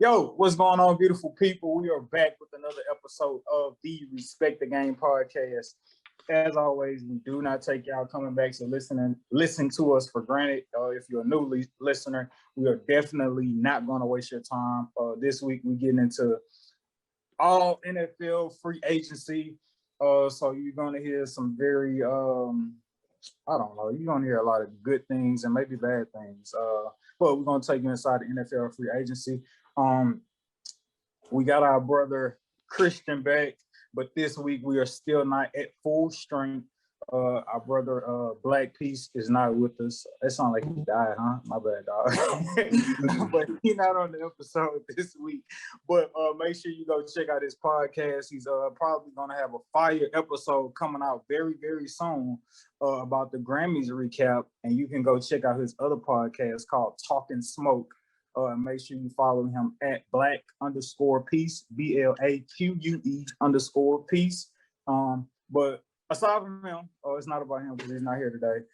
Yo, what's going on, beautiful people? We are back with another episode of the Respect the Game podcast. As always, we do not take y'all coming back to listen to us for granted. If you're a new listener, we are definitely not going to waste your time. This week, we're getting into all NFL free agency. So you're going to hear some very, I don't know, you're going to hear a lot of good things and maybe bad things. But we're going to take you inside the NFL free agency. We got our brother Christian back, but this week we are still not at full strength. Our brother Black Peace is not with us. It sounds like he died, huh? My bad, dog. But he's not on the episode this week. But make sure you go check out his podcast. He's probably gonna have a fire episode coming out very, very soon about the Grammys recap, and you can go check out his other podcast called Talking Smoke. Make sure you follow him at Black_Peace, BLAQUE_Peace. But aside from him, it's not about him because he's not here today.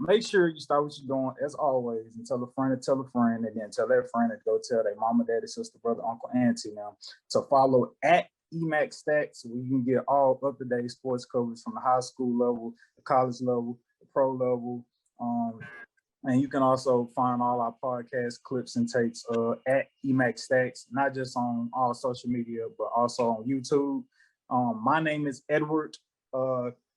Make sure you start what you're doing as always and tell a friend to tell a friend, and then tell their friend to go tell their mama, daddy, sister, brother, uncle, auntie now to follow at EMAC Stats, where you can get all up-to-date sports coverage from the high school level, the college level, the pro level. And you can also find all our podcast clips and tapes at EMAC Stacks, not just on all social media, but also on YouTube. My name is Edward,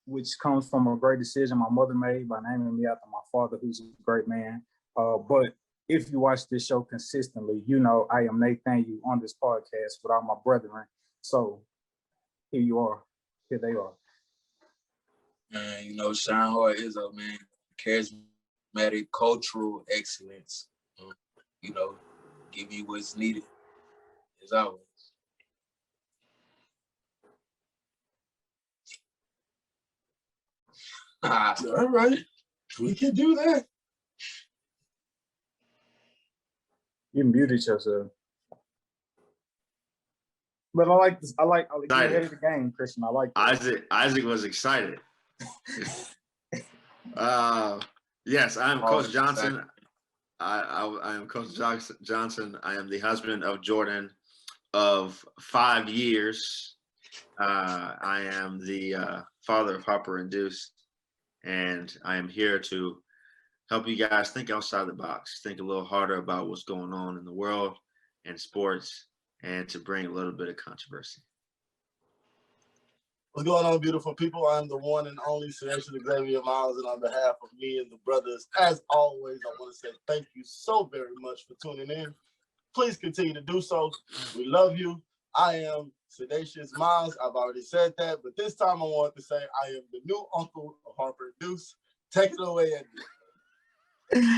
which comes from a great decision my mother made by naming me after my father, who's a great man. But if you watch this show consistently, you know I am Nathaniel on this podcast without my brethren. So here you are. Here they are. Man, Sean Hart is a man. Charismatic, cultural excellence. Give you what's needed, as always. All right, we can do that. You muted yourself. But I like this. I like you're ahead of the game, Christian. I like that. Isaac was excited. Yes, I'm Coach Johnson. I am Coach Johnson. I am the husband of Jordan of 5 years. I am the father of Harper and Deuce, and I am here to help you guys think outside the box, think a little harder about what's going on in the world and sports, and to bring a little bit of controversy. What's going on, beautiful people? I'm the one and only Senator Xavier Miles, and on behalf of me and the brothers, as always, I want to say thank you so very much for tuning in. Please continue to do so. We love you. I am Sedacious Miles. I've already said that, but this time I want to say I am the new uncle of Harper and Deuce. Take it away, Andy.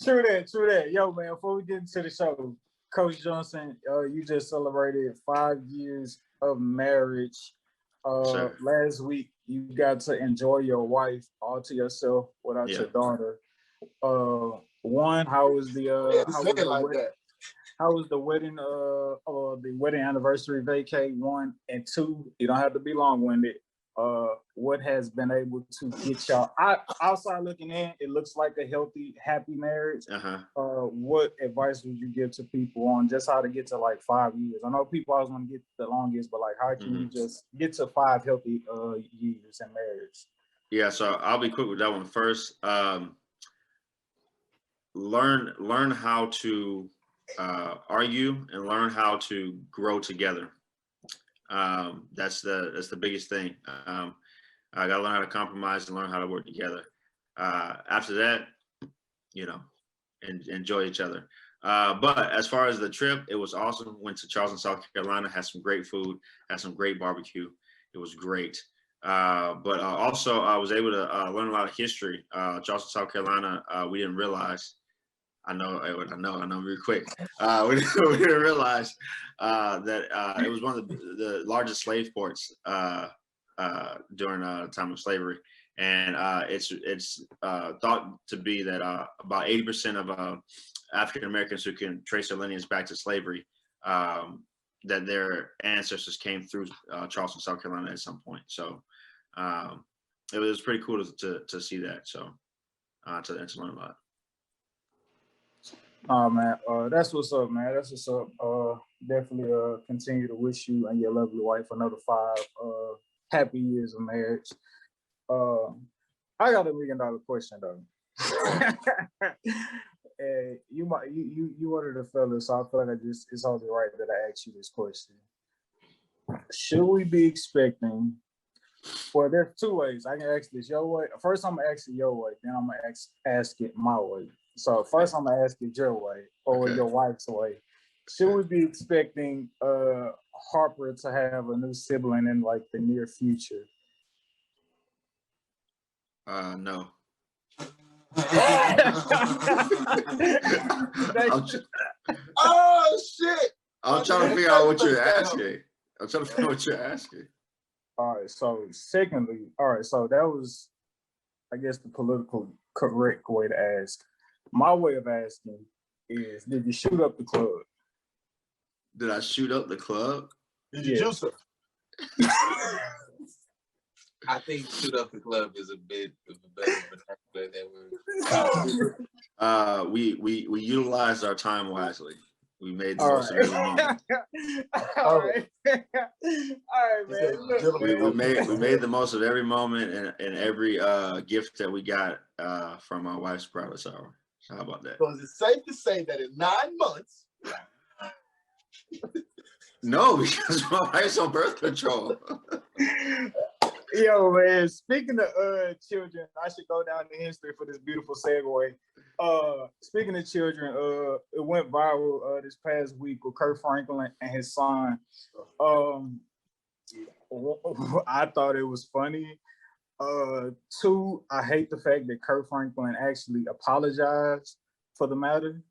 True that. Yo, man, before we get into the show, Coach Johnson, you just celebrated 5 years of marriage. Last week you got to enjoy your wife all to yourself without your daughter. How was the wedding anniversary vacay? 1 and 2, you don't have to be long-winded. What has been able to get y'all outside looking in? It looks like a healthy, happy marriage. What advice would you give to people on just how to get to like 5 years? I know people always want to get the longest, but like how can you just get to 5 healthy years in marriage? Yeah, so I'll be quick with that one first. Learn how to argue and learn how to grow together. That's the biggest thing. I got to learn how to compromise and learn how to work together. After that, enjoy each other. But as far as the trip, it was awesome. Went to Charleston, South Carolina, had some great food, had some great barbecue. It was great. But also I was able to learn a lot of history. Charleston, South Carolina, we didn't realize. I know real quick. We didn't realize that it was one of the largest slave ports during the time of slavery. And it's thought to be that about 80% of African Americans who can trace their lineage back to slavery, that their ancestors came through Charleston, South Carolina at some point. So it was pretty cool to see that. So to learn about it. Oh man, that's what's up, man. That's what's up. Definitely continue to wish you and your lovely wife another 5 happy years of marriage. Uh, I got $1 million question though. And you one of the fellas, so I feel like it's only right that I ask you this question. Should we be expecting? Well, there's 2 ways. I can ask this your way. First, I'm gonna ask it your way. Then I'm gonna ask it my way. So first, I'm gonna ask it your way or your wife's way. Should we be expecting Harper to have a new sibling in like the near future? No. Oh shit! I'm trying to figure out what you're asking. I'm trying to figure out what you're asking. All right. So secondly, so that was, I guess, the political correct way to ask. My way of asking is, did you shoot up the club? Did I shoot up the club? Did you juice her? I think shoot up the club is a bit of a better vernacular that word. We utilized our time wisely. We made the All most of every moment. All right, man. Look, We made the most of every moment and every gift that we got from my wife's private shower. So how about that? So is it safe to say that in 9 months? No, because my wife's on birth control. Yo, man, speaking of children, I should go down in history for this beautiful segue. Speaking of children, it went viral this past week with Kirk Franklin and his son. I thought it was funny. 2, I hate the fact that Kirk Franklin actually apologized for the matter.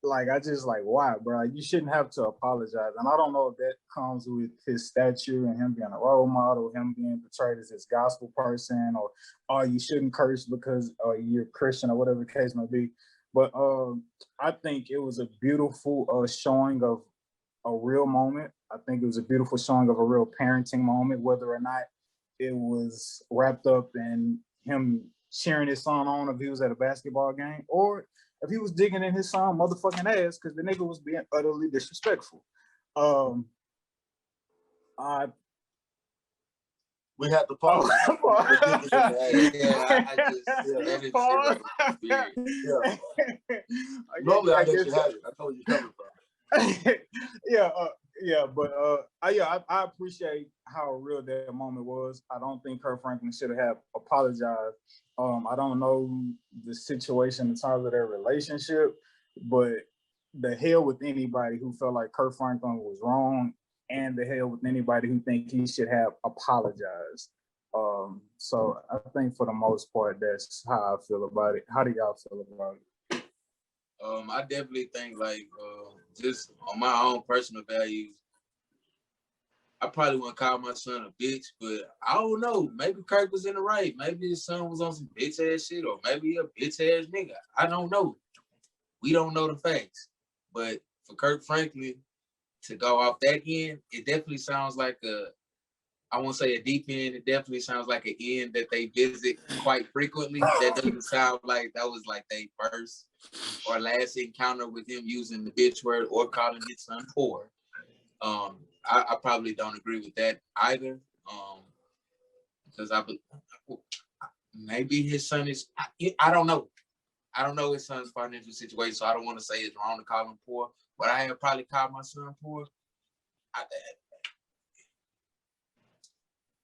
Like, I just like, why, bro? You shouldn't have to apologize. And I don't know if that comes with his stature and him being a role model, him being portrayed as this gospel person, or you shouldn't curse because you're Christian or whatever the case may be. But I think it was a beautiful showing of a real moment. I think it was a beautiful showing of a real parenting moment, whether or not it was wrapped up in him cheering his son on if he was at a basketball game, or if he was digging in his son motherfucking ass because the nigga was being utterly disrespectful. We had to pause. Normally I guess you had it. I know where you're coming from. I appreciate how real that moment was. I don't think Kirk Franklin should have apologized. I don't know the situation in terms of their relationship, but the hell with anybody who felt like Kirk Franklin was wrong, and the hell with anybody who think he should have apologized. So I think for the most part, that's how I feel about it. How do y'all feel about it? I definitely think like just on my own personal values, I probably wouldn't call my son a bitch, but I don't know. Maybe Kirk was in the right. Maybe his son was on some bitch ass shit, or maybe he a bitch ass nigga. I don't know. We don't know the facts. But for Kirk Franklin to go off that end, it definitely sounds like I won't say a deep end. It definitely sounds like an end that they visit quite frequently. That doesn't sound like that was like their first or last encounter with him using the bitch word or calling his son poor. I probably don't agree with that either. Because maybe his son is, I don't know. I don't know his son's financial situation, so I don't want to say it's wrong to call him poor, but I have probably called my son poor.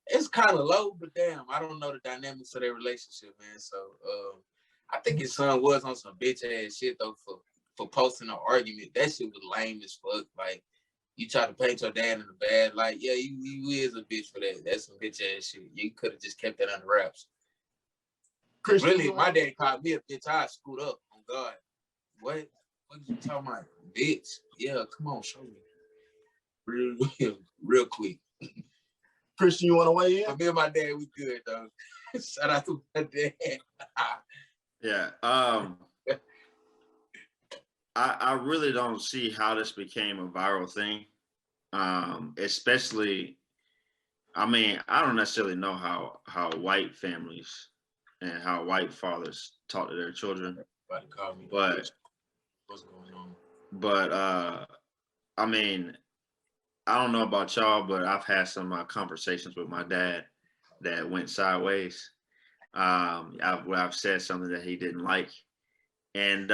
It's kind of low, but damn, I don't know the dynamics of their relationship, man. So I think his son was on some bitch ass shit though for posting an argument. That shit was lame as fuck. Like, you try to paint your dad in a bad light. Yeah, you is a bitch for that. That's some bitch ass shit. You could have just kept that under wraps. Christian, really, my dad called me a bitch. I screwed up. Oh God, what are you talking about, bitch? Yeah, come on, show me, real quick. Christian, you want to weigh in? Me and my dad, we good though. Shout out to my dad. Yeah. I really don't see how this became a viral thing. Especially, I mean, I don't necessarily know how white families and how white fathers talk to their children. About to call me. But What's going on? But I mean, I don't know about y'all, but I've had some conversations with my dad that went sideways. I've said something that he didn't like, and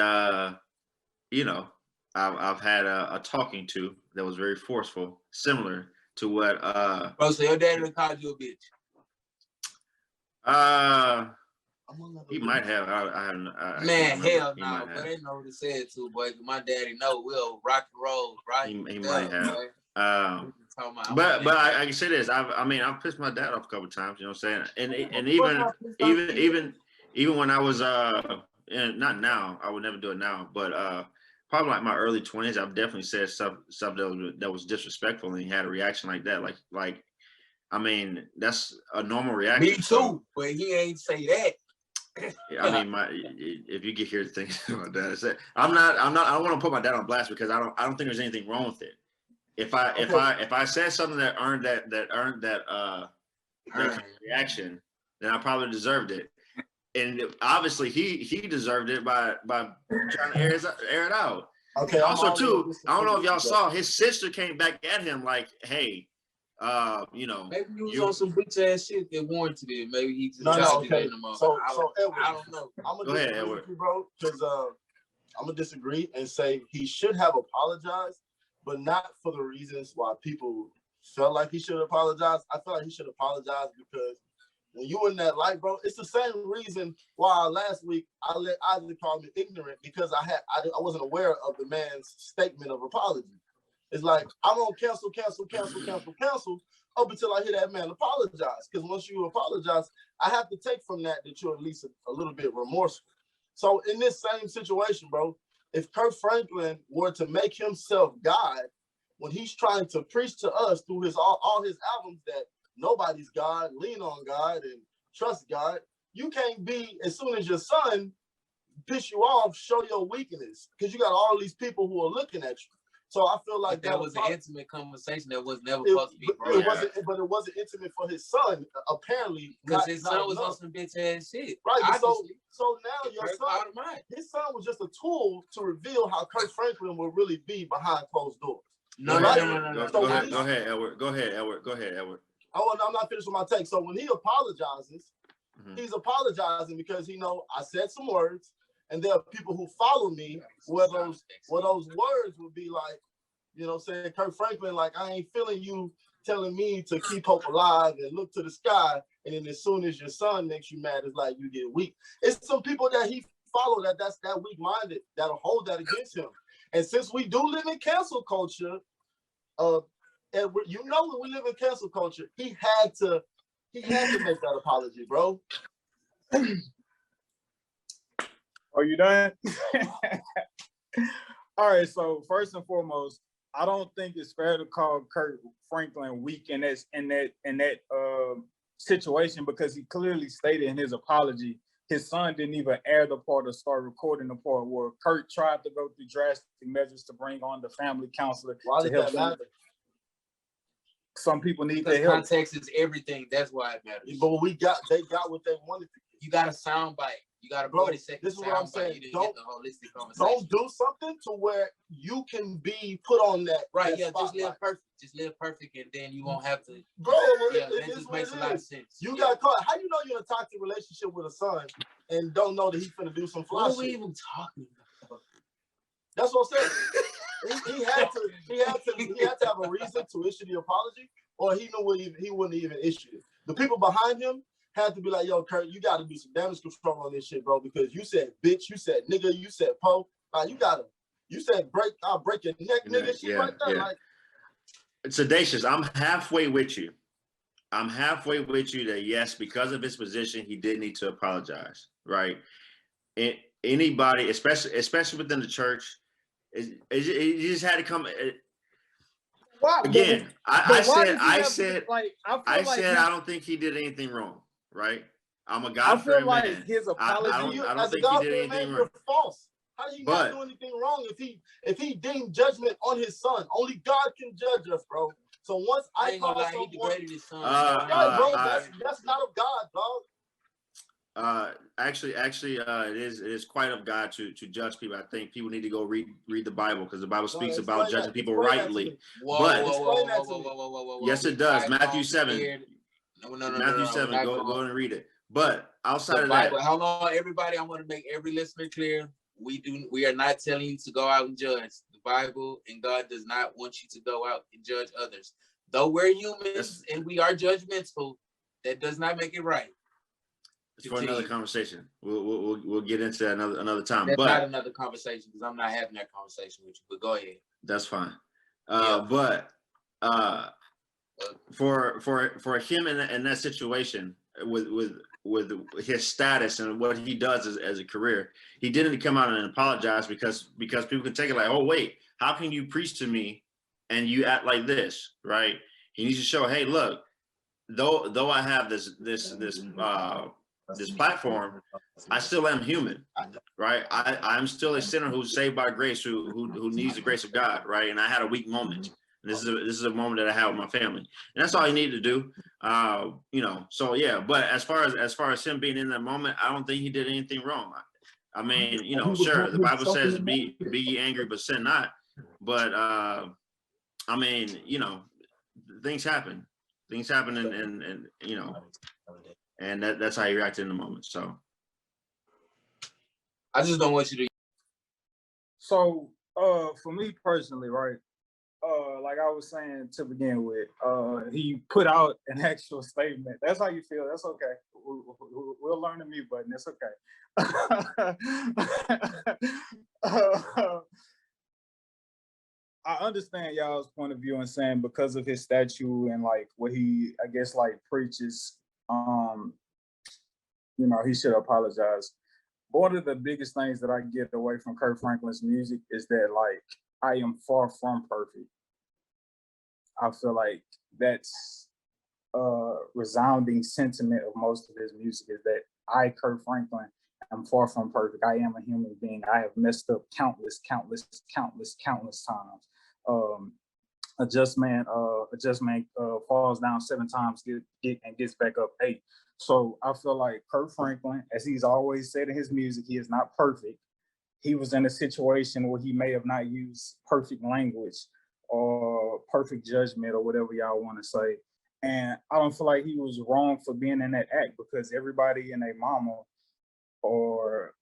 you know, I've had a talking to that was very forceful, similar to what Bro, so your dad called you a bitch. He might have. I Man, hell no. But they know what to say it to, boy. My daddy know we'll rock and roll, right? He might have. But I can say this. I've pissed my dad off a couple of times. You know what I'm saying? And even when I was not now, I would never do it now. But probably like my early 20s, I've definitely said stuff that was disrespectful, and he had a reaction like that. Like I mean, that's a normal reaction. Me too, but he ain't say that. I mean, if you get here to think about that, I don't want to put my dad on blast because I don't think there's anything wrong with it. If I said something that earned that reaction, then I probably deserved it. And obviously he deserved it by trying to air it out. Okay. And also too, I don't know if y'all saw, his sister came back at him like, hey, you know, maybe he was on some bitch ass shit that warranted it. Maybe he just okay. So Edward, I don't know. I'm gonna disagree with you, bro, because I'm gonna disagree and say he should have apologized, but not for the reasons why people felt like he should apologize. I feel like he should apologize because when you in that light, bro, it's the same reason why last week I let Isaac call me ignorant because I wasn't aware of the man's statement of apology. It's like, I'm going to cancel up until I hear that man apologize. Because once you apologize, I have to take from that you're at least a little bit remorseful. So in this same situation, bro, if Kirk Franklin were to make himself God, when he's trying to preach to us through all his albums that nobody's God, lean on God, and trust God, you can't be, as soon as your son piss you off, show your weakness. Because you got all these people who are looking at you. So I feel like that was an intimate conversation that was never supposed to be. But it wasn't intimate for his son, apparently. Because his son was on some bitch ass shit. Right. So now your son, his son was just a tool to reveal how Kirk Franklin will really be behind closed doors. No. Go ahead, Edward. Oh, no, I'm not finished with my take. So when he apologizes, he's apologizing because he know I said some words. And there are people who follow me where those words would be like, you know, saying, Kirk Franklin, like, I ain't feeling you telling me to keep hope alive and look to the sky. And then as soon as your son makes you mad, it's like you get weak. It's some people that he follow that's that weak-minded that'll hold that against him. And since we do live in cancel culture, and you know when we live in cancel culture, he had to make that apology, bro. Are you done? All right. So first and foremost, I don't think it's fair to call Kirk Franklin weak in that situation because he clearly stated in his apology his son didn't even air the part or start recording the part where Kirk tried to go through drastic measures to bring on the family counselor to help them. Some people need their help. Context is everything. That's why it matters. But they got what they wanted to get. You got a soundbite. You got a 40-second. This is what I'm saying. You didn't get the holistic conversation. Don't do something to where you can be put on that. Right. That yeah. spotlight. Just live perfect. Just live perfect, and then you won't have to. Bro, yeah, that just makes a lot of sense. You got caught. How you know you're in a toxic relationship with a son and don't know that he's finna do some fly shit? What are we even talking about? That's what I'm saying. He had to have a reason to issue the apology, or he wouldn't even issue it. The people behind him had to be like, yo, Kurt, you got to do some damage control on this shit, bro, because you said bitch, you said nigga, you said po. You said I'll break your neck, nigga. Shit right there. Like, Sedacious, I'm halfway with you. That yes, because of his position, he did need to apologize, right? And anybody, especially within the church, it just had to come. Wow. Again, I said I don't think he did anything wrong, right? I'm a God-fearing man. I feel like his apology. I don't think he did anything wrong. False. How do you not do anything wrong if he deemed judgment on his son? Only God can judge us, bro. So once I call someone, he degraded his son. bro, that's not of God, Actually, it is quite of God to judge people. I think people need to go read the Bible, because the Bible speaks about judging people rightly. But yes, it does. Matthew 7. Matthew 7. Go and read it. But outside of that, hold on, everybody. I want to make every listener clear. We are not telling you to go out and judge. The Bible and God does not want you to go out and judge others. Though we're humans and we are judgmental, that does not make it right. It's for another conversation. We'll get into another time. That's not another conversation, because I'm not having that conversation with you. But go ahead. That's fine. But for him in that situation with his status and what he does as a career, he didn't come out and apologize because people can take it like, oh wait, how can you preach to me and you act like this, right? He needs to show, hey, look, though I have this platform, I still am human, right? I'm still a sinner who's saved by grace, who needs the grace of God, right? And I had a weak moment. This is a moment that I have with my family, and that's all he needed to do. So yeah. But as far as him being in that moment, I don't think he did anything wrong. I mean, sure, the Bible says be ye angry, but sin not. But I mean, things happen, and that's how he reacted in the moment. So I just don't want you to. So for me personally, right? Like I was saying to begin with, he put out an actual statement. That's how you feel. That's okay. We'll learn the mute button. That's okay. I understand y'all's point of view and saying because of his statue and like what he, I guess, like preaches, he should apologize. One of the biggest things that I get away from Kirk Franklin's music is that, like, I am far from perfect. I feel like that's a resounding sentiment of most of his music, is that I, Kirk Franklin, am far from perfect. I am a human being. I have messed up countless times. A just man falls down 7 times and gets back up 8. So I feel like Kirk Franklin, as he's always said in his music, he is not perfect. He was in a situation where he may have not used perfect language or perfect judgment or whatever y'all want to say. And I don't feel like he was wrong for being in that act, because everybody and their mama or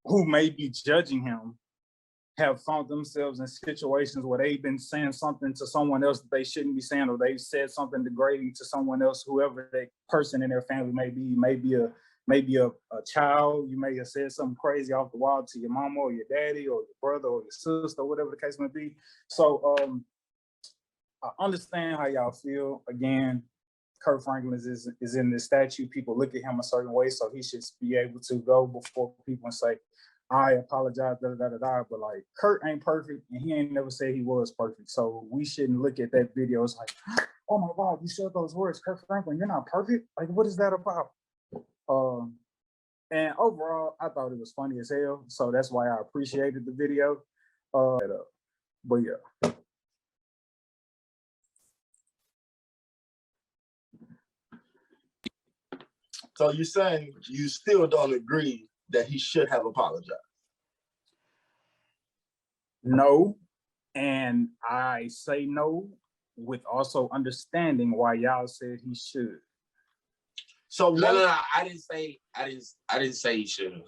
who may be judging him have found themselves in situations where they've been saying something to someone else that they shouldn't be saying, or they've said something degrading to someone else, whoever that person in their family may be. Maybe a child. You may have said something crazy off the wall to your mama or your daddy or your brother or your sister, whatever the case may be. So I understand how y'all feel. Again, Kirk Franklin is in this statue. People look at him a certain way, so he should be able to go before people and say, I apologize, but like, Kurt ain't perfect, and he ain't never said he was perfect. So we shouldn't look at that video as like, oh my God, you said those words, Kirk Franklin, you're not perfect? Like, what is that about? And overall, I thought it was funny as hell. So that's why I appreciated the video. But yeah. So you're saying you still don't agree that he should have apologized? No. And I say no with also understanding why y'all said he should. So no, I didn't say he should have.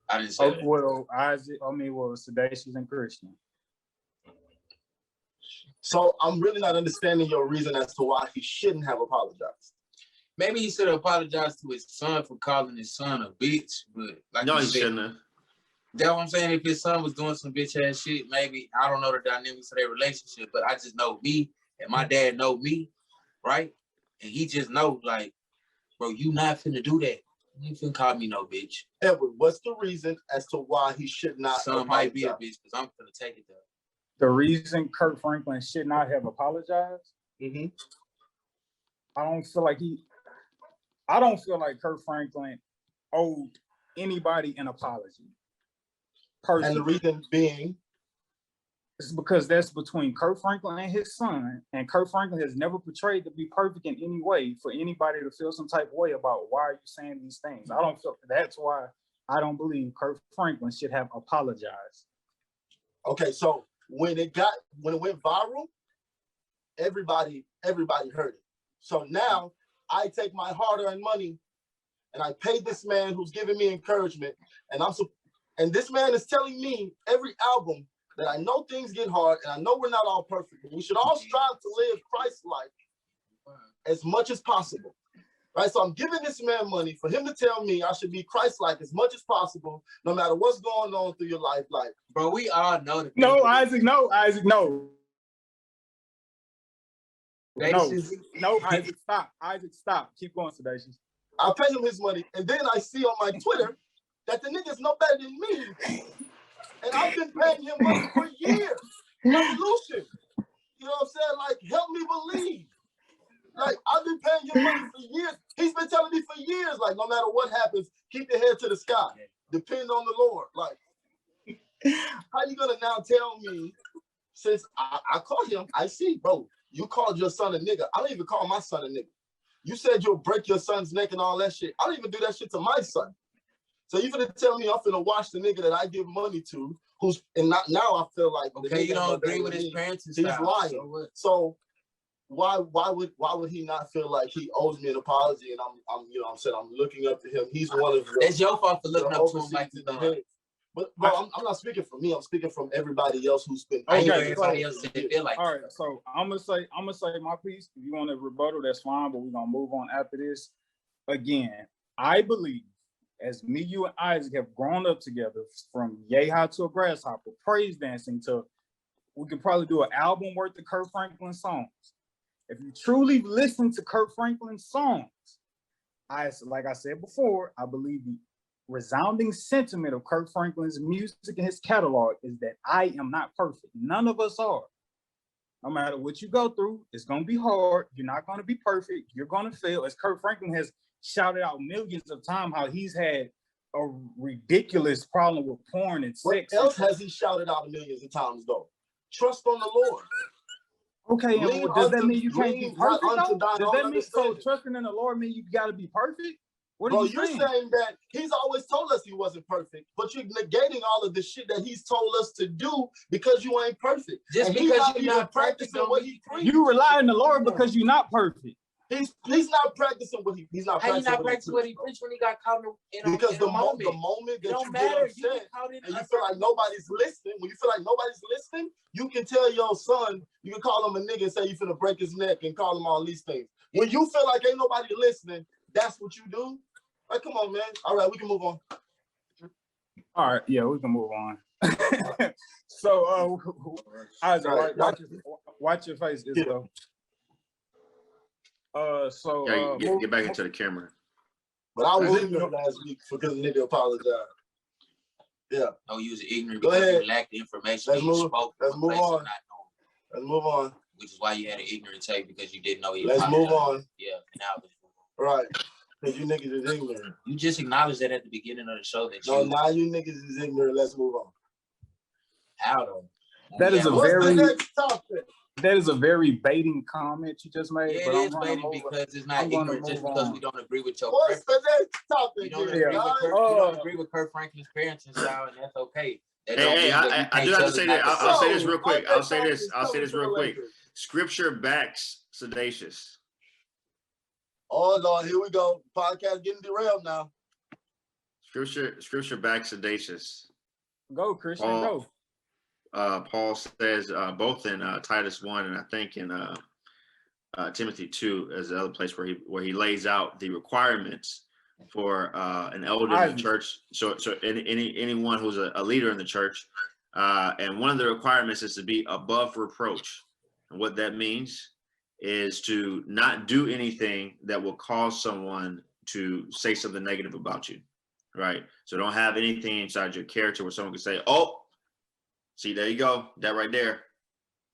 I didn't say that. Well, Sedacious and Christian. So I'm really not understanding your reason as to why he shouldn't have apologized. Maybe he should have apologized to his son for calling his son a bitch, but like no, he shouldn't have. That's what I'm saying. If his son was doing some bitch ass shit, maybe, I don't know the dynamics of their relationship, but I just know me and my dad know me, right? And he just knows, like, bro, you not finna do that. You finna call me no bitch. Edward, what's the reason as to why he should not son apologize? Might be a bitch, because I'm finna take it though. The reason Kirk Franklin should not have apologized? Mm-hmm. I don't feel like Kirk Franklin owed anybody an apology. Personally. And the reason being? It's because that's between Kirk Franklin and his son, and Kirk Franklin has never portrayed to be perfect in any way for anybody to feel some type of way about why are you saying these things. I don't feel that's why I don't believe Kirk Franklin should have apologized. Okay, so when it went viral, everybody heard it. So now I take my hard-earned money and I pay this man who's giving me encouragement, and this man is telling me every album that I know things get hard, and I know we're not all perfect, but we should all strive to live Christ-like as much as possible. Right? So I'm giving this man money for him to tell me I should be Christ-like as much as possible, no matter what's going on through your life. Like, bro, we all know that. No, Isaac, no. No, Isaac, stop. Isaac, stop. Keep going, Sedacious. I'll pay him his money, and then I see on my Twitter that the nigga's no better than me. And I've been paying him money for years. Revolution. You know what I'm saying? Like, help me believe. Like, I've been paying him money for years. He's been telling me for years, like, no matter what happens, keep your head to the sky. Depend on the Lord. Like, how you gonna now tell me, since I called him, I see, bro, you called your son a nigga. I don't even call my son a nigga. You said you'll break your son's neck and all that shit. I don't even do that shit to my son. So you finna tell me I'm finna watch the nigga that I give money to, now I feel like, okay, you don't agree with his parents and he's stuff. lying. So why would he not feel like he owes me an apology? And I'm you know what I'm saying, I'm looking up to him. He's one of the, it's your fault for looking up to him like that. But bro, I'm not speaking for me. I'm speaking from everybody else who's been. Okay, everybody else feel like. All right, so I'm gonna say my piece. If you want to rebuttal, that's fine. But we're gonna move on after this. Again, I believe, as me, you, and Isaac have grown up together, from Yay High to a Grasshopper, praise dancing to, we could probably do an album worth of Kirk Franklin songs. If you truly listen to Kirk Franklin's songs, like I said before, I believe the resounding sentiment of Kirk Franklin's music and his catalog is that I am not perfect. None of us are. No matter what you go through, it's going to be hard. You're not going to be perfect. You're going to fail. As Kirk Franklin has shouted out millions of times how he's had a ridiculous problem with porn and sex. What else has he shouted out millions of times, though? Trust on the Lord. Okay, and does that mean you can't be perfect, though? Does that mean, so trusting in the Lord mean you got to be perfect? What are you saying? You're saying that he's always told us he wasn't perfect, but you're negating all of the shit that he's told us to do because you ain't perfect. Just because you're not practicing what he preached. You rely on the Lord because you're not perfect. He's not practicing what he's not. How you not practicing what he preached when he got caught in because the moment that it don't you matter. get upset and you feel like nobody's listening. When you feel like nobody's listening, you can tell your son, you can call him a nigga and say you finna break his neck and call him all these things. When you feel like ain't nobody listening, that's what you do. Like, come on, man. All right, we can move on. All right, yeah, we can move on. So, Isaac, watch your face, Isabel. Get back into the camera. But I was ignorant last week because the nigga apologized. Yeah. Oh, you was ignorant because you lacked the information. Let's move on. Let's move on. Which is why you had an ignorant take, because you didn't know he apologized. Let's move on. Yeah, now let's move on. Right. Because you niggas is ignorant. You just acknowledged that at the beginning of the show that now you niggas is ignorant. Let's move on. How though? That is What's the next topic? That is a very baiting comment you just made. Yeah, but it is baiting because it's not ignorant just because we don't agree with your What's the next topic? You don't agree with Kirk Franklin's parenting style, and that's okay. Hey, I do have to say that. I'll say this real quick. I'll say this real quick. Scripture backs Sedacious. Oh Lord, here we go. Podcast getting derailed now. Scripture backs Sedacious. Go, Christian, go. Paul says both in Titus 1 and I think in Timothy 2 as the other place where he lays out the requirements for an elder in the church. So anyone who's a leader in the church, and one of the requirements is to be above reproach. And what that means is to not do anything that will cause someone to say something negative about you, right? So don't have anything inside your character where someone can say, oh, see, there you go, that right there.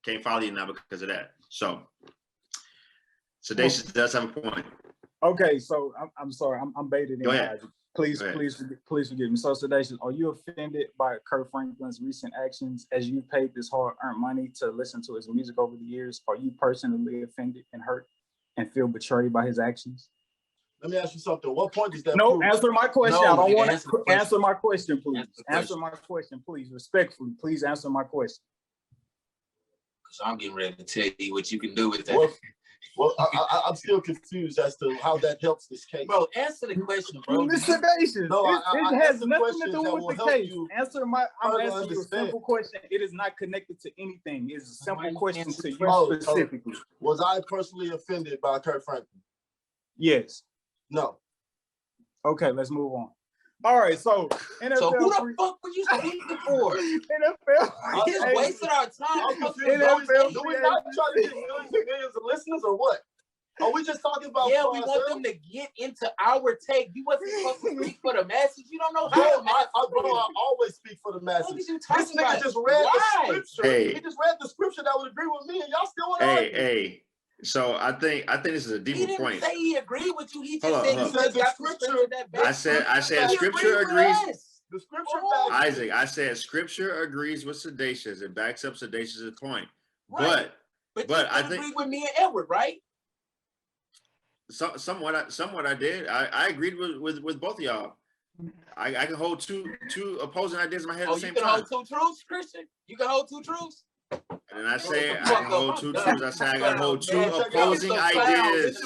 Can't follow you now because of that. So Sedacious does have a point. Okay, so I'm sorry, I'm baited in. Go ahead. Please forgive me. So, Sedacious, are you offended by Kirk Franklin's recent actions as you paid this hard-earned money to listen to his music over the years? Are you personally offended and hurt and feel betrayed by his actions? Let me ask you something. What point does that No, prove? answer my question. No, I don't nigga, want answer to the answer my question, please. Answer the Answer my question, please. Respectfully, please answer my question. So I'm getting ready to tell you what you can do with that. Well, I'm still confused as to how that helps this case. Bro, answer the question, bro. Listen, Sedacious. No, it has answer nothing to questions do that with will the help case. you I'm further asking you a understand. simple question. It is not connected to anything. It's a simple question to you Oh, specifically. Was I personally offended by Kirk Franklin? Yes. No. Okay, let's move on. All right, so NFL. So who the fuck were you speaking for? NFL. We just wasted our time. I'm confused. NFL Do we not try to get millions and millions of listeners or what? Are we just talking about? Yeah, we want them to get into our take. You wasn't supposed to speak for the masses. You don't know Bro, how. I always speak for the masses. What are you This talking nigga about? just read Why? the scripture. Hey. He just read the scripture that would agree with me, and y'all still want to argue. Hey. So I think this is a He deeper didn't point. say he agreed with you. He just Hold said on. he just got the scripture that back. I said He scripture agreed with agrees. us. The scripture Oh. backs Isaac, I said scripture agrees with Sedacious and backs up Sedacious' point. Right. But you I agree think with me and Edward, right? somewhat I did. I agreed with both of y'all. I can hold two opposing ideas in my head at the same You can time. hold two truths, Christian? You can hold two truths? And I said I Fuck can up. hold two truths. I said I can hold two Man, check it out. opposing So, ideas.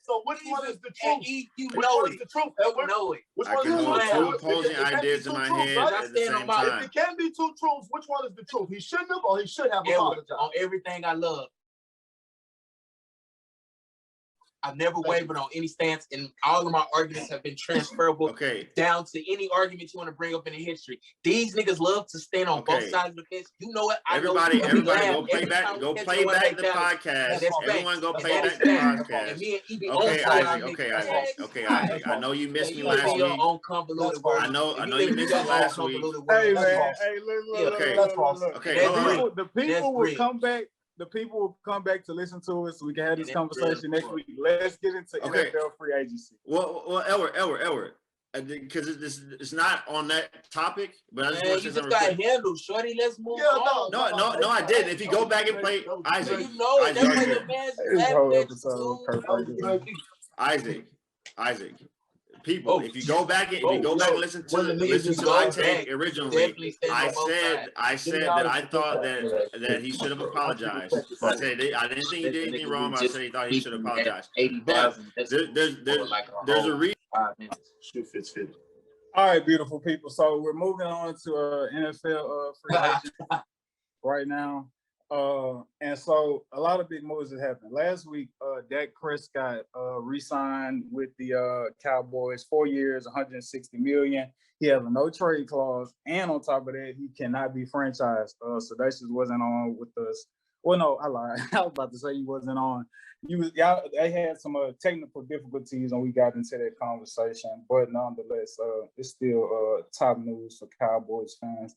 So which one is the truth? You Which know one is it. the truth? You Edward? know it. Which I one can is the hold truth? two It opposing can't be ideas two in my truths, head right? at the same If time. it can be two truths, which one is the truth? He shouldn't have, or he should have Edward, apologized. on everything I love. I've never wavered on any stance, and all of my arguments have been transferable down to any argument you want to bring up in the history. These niggas love to stand on both sides of the fence. You know what? Everybody go play back the podcast. Everyone go play back the podcast. Okay, Isaac. I know you missed me last week. I know you missed me last week. Hey man, look. Okay, hold on. The people will come back. The people will come back to listen to us so we can have this conversation next week. Let's get into NFL free agency. Well, Edward, because it's not on that topic, but I just want to say something. Got handled, shorty. Let's move on. No, I did. If you go back and play Isaac, Isaac. People, if you go back and listen to my take originally, I said that I thought that he should have apologized. I said I didn't think he did anything wrong, but I said he thought he should apologize. But there's a reason. All right, beautiful people. So we're moving on to NFL free agency right now. And so a lot of big moves have happened. Last week, Dak Prescott re-signed with the Cowboys, 4 years, $160 million. He has a no trade clause, and on top of that, he cannot be franchised. So that just wasn't on with us. Well, no, I lied. I was about to say he wasn't on. They had some technical difficulties, and we got into that conversation. But nonetheless, it's still top news for Cowboys fans.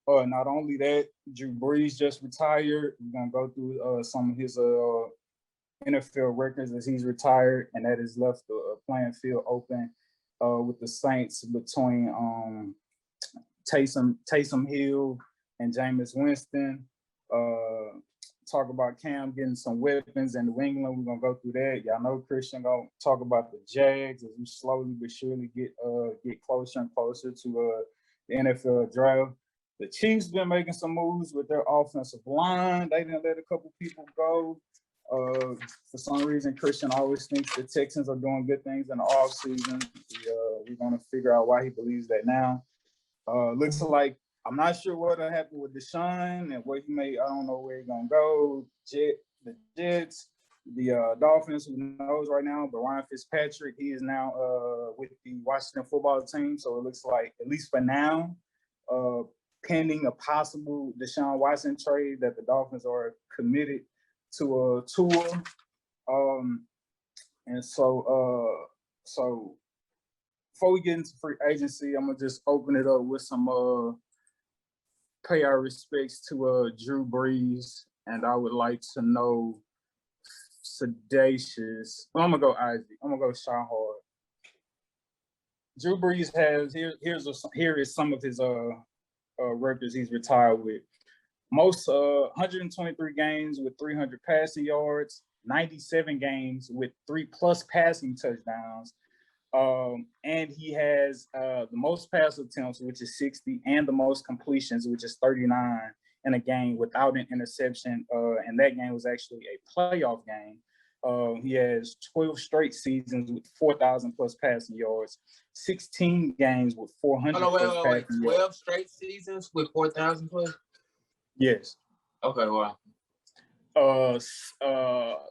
Not only that, Drew Brees just retired. We're gonna go through some of his NFL records as he's retired, and that has left the playing field open with the Saints between Taysom Hill and Jameis Winston. Talk about Cam getting some weapons in New England. We're gonna go through that. Y'all know Christian gonna talk about the Jags as we slowly but surely get closer and closer to the NFL draft. The Chiefs been making some moves with their offensive line. They didn't let a couple people go. For some reason, Christian always thinks the Texans are doing good things in the offseason. We're going to figure out why he believes that now. Looks like, I'm not sure what happened with Deshaun and where I don't know where he's going to go. The Jets, the Dolphins, who knows right now, but Ryan Fitzpatrick, he is now with the Washington football team. So it looks like, at least for now, pending a possible Deshaun Watson trade, that the Dolphins are committed to a tour. And so before we get into free agency, I'm gonna just open it up with some pay our respects to Drew Brees, and I would like to know Sedacious. Well, I'm gonna go Isaac. I'm gonna go Sean Hard. Drew Brees has here is some of his records he's retired with. Most 123 games with 300 passing yards, 97 games with 3+ passing touchdowns. And he has the most pass attempts, which is 60, and the most completions, which is 39 in a game without an interception. And that game was actually a playoff game. He has 12 straight seasons with 4,000 plus passing yards, 16 games with 400 plus passing yards. 12 straight seasons with 4,000 plus? Yes. Okay, wow.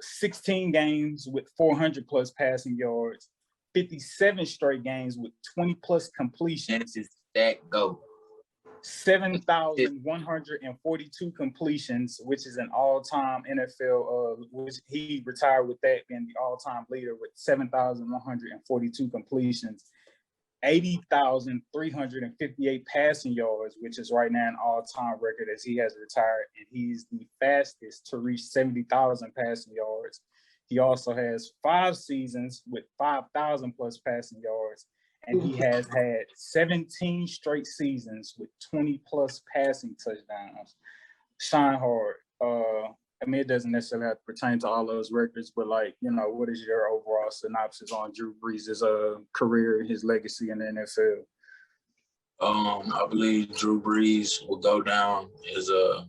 16 games with 400 plus passing yards, 57 straight games with 20 plus completions. And that go. 7,142 completions, which is an all-time NFL, which he retired with that being the all-time leader with 7,142 completions, 80,358 passing yards, which is right now an all-time record as he has retired, and he's the fastest to reach 70,000 passing yards. He also has 5 seasons with 5,000 plus passing yards, and he has had 17 straight seasons with 20 plus passing touchdowns. Shine hard. I mean, it doesn't necessarily have to pertain to all those records, but what is your overall synopsis on Drew Brees' career, his legacy in the NFL? I believe Drew Brees will go down as a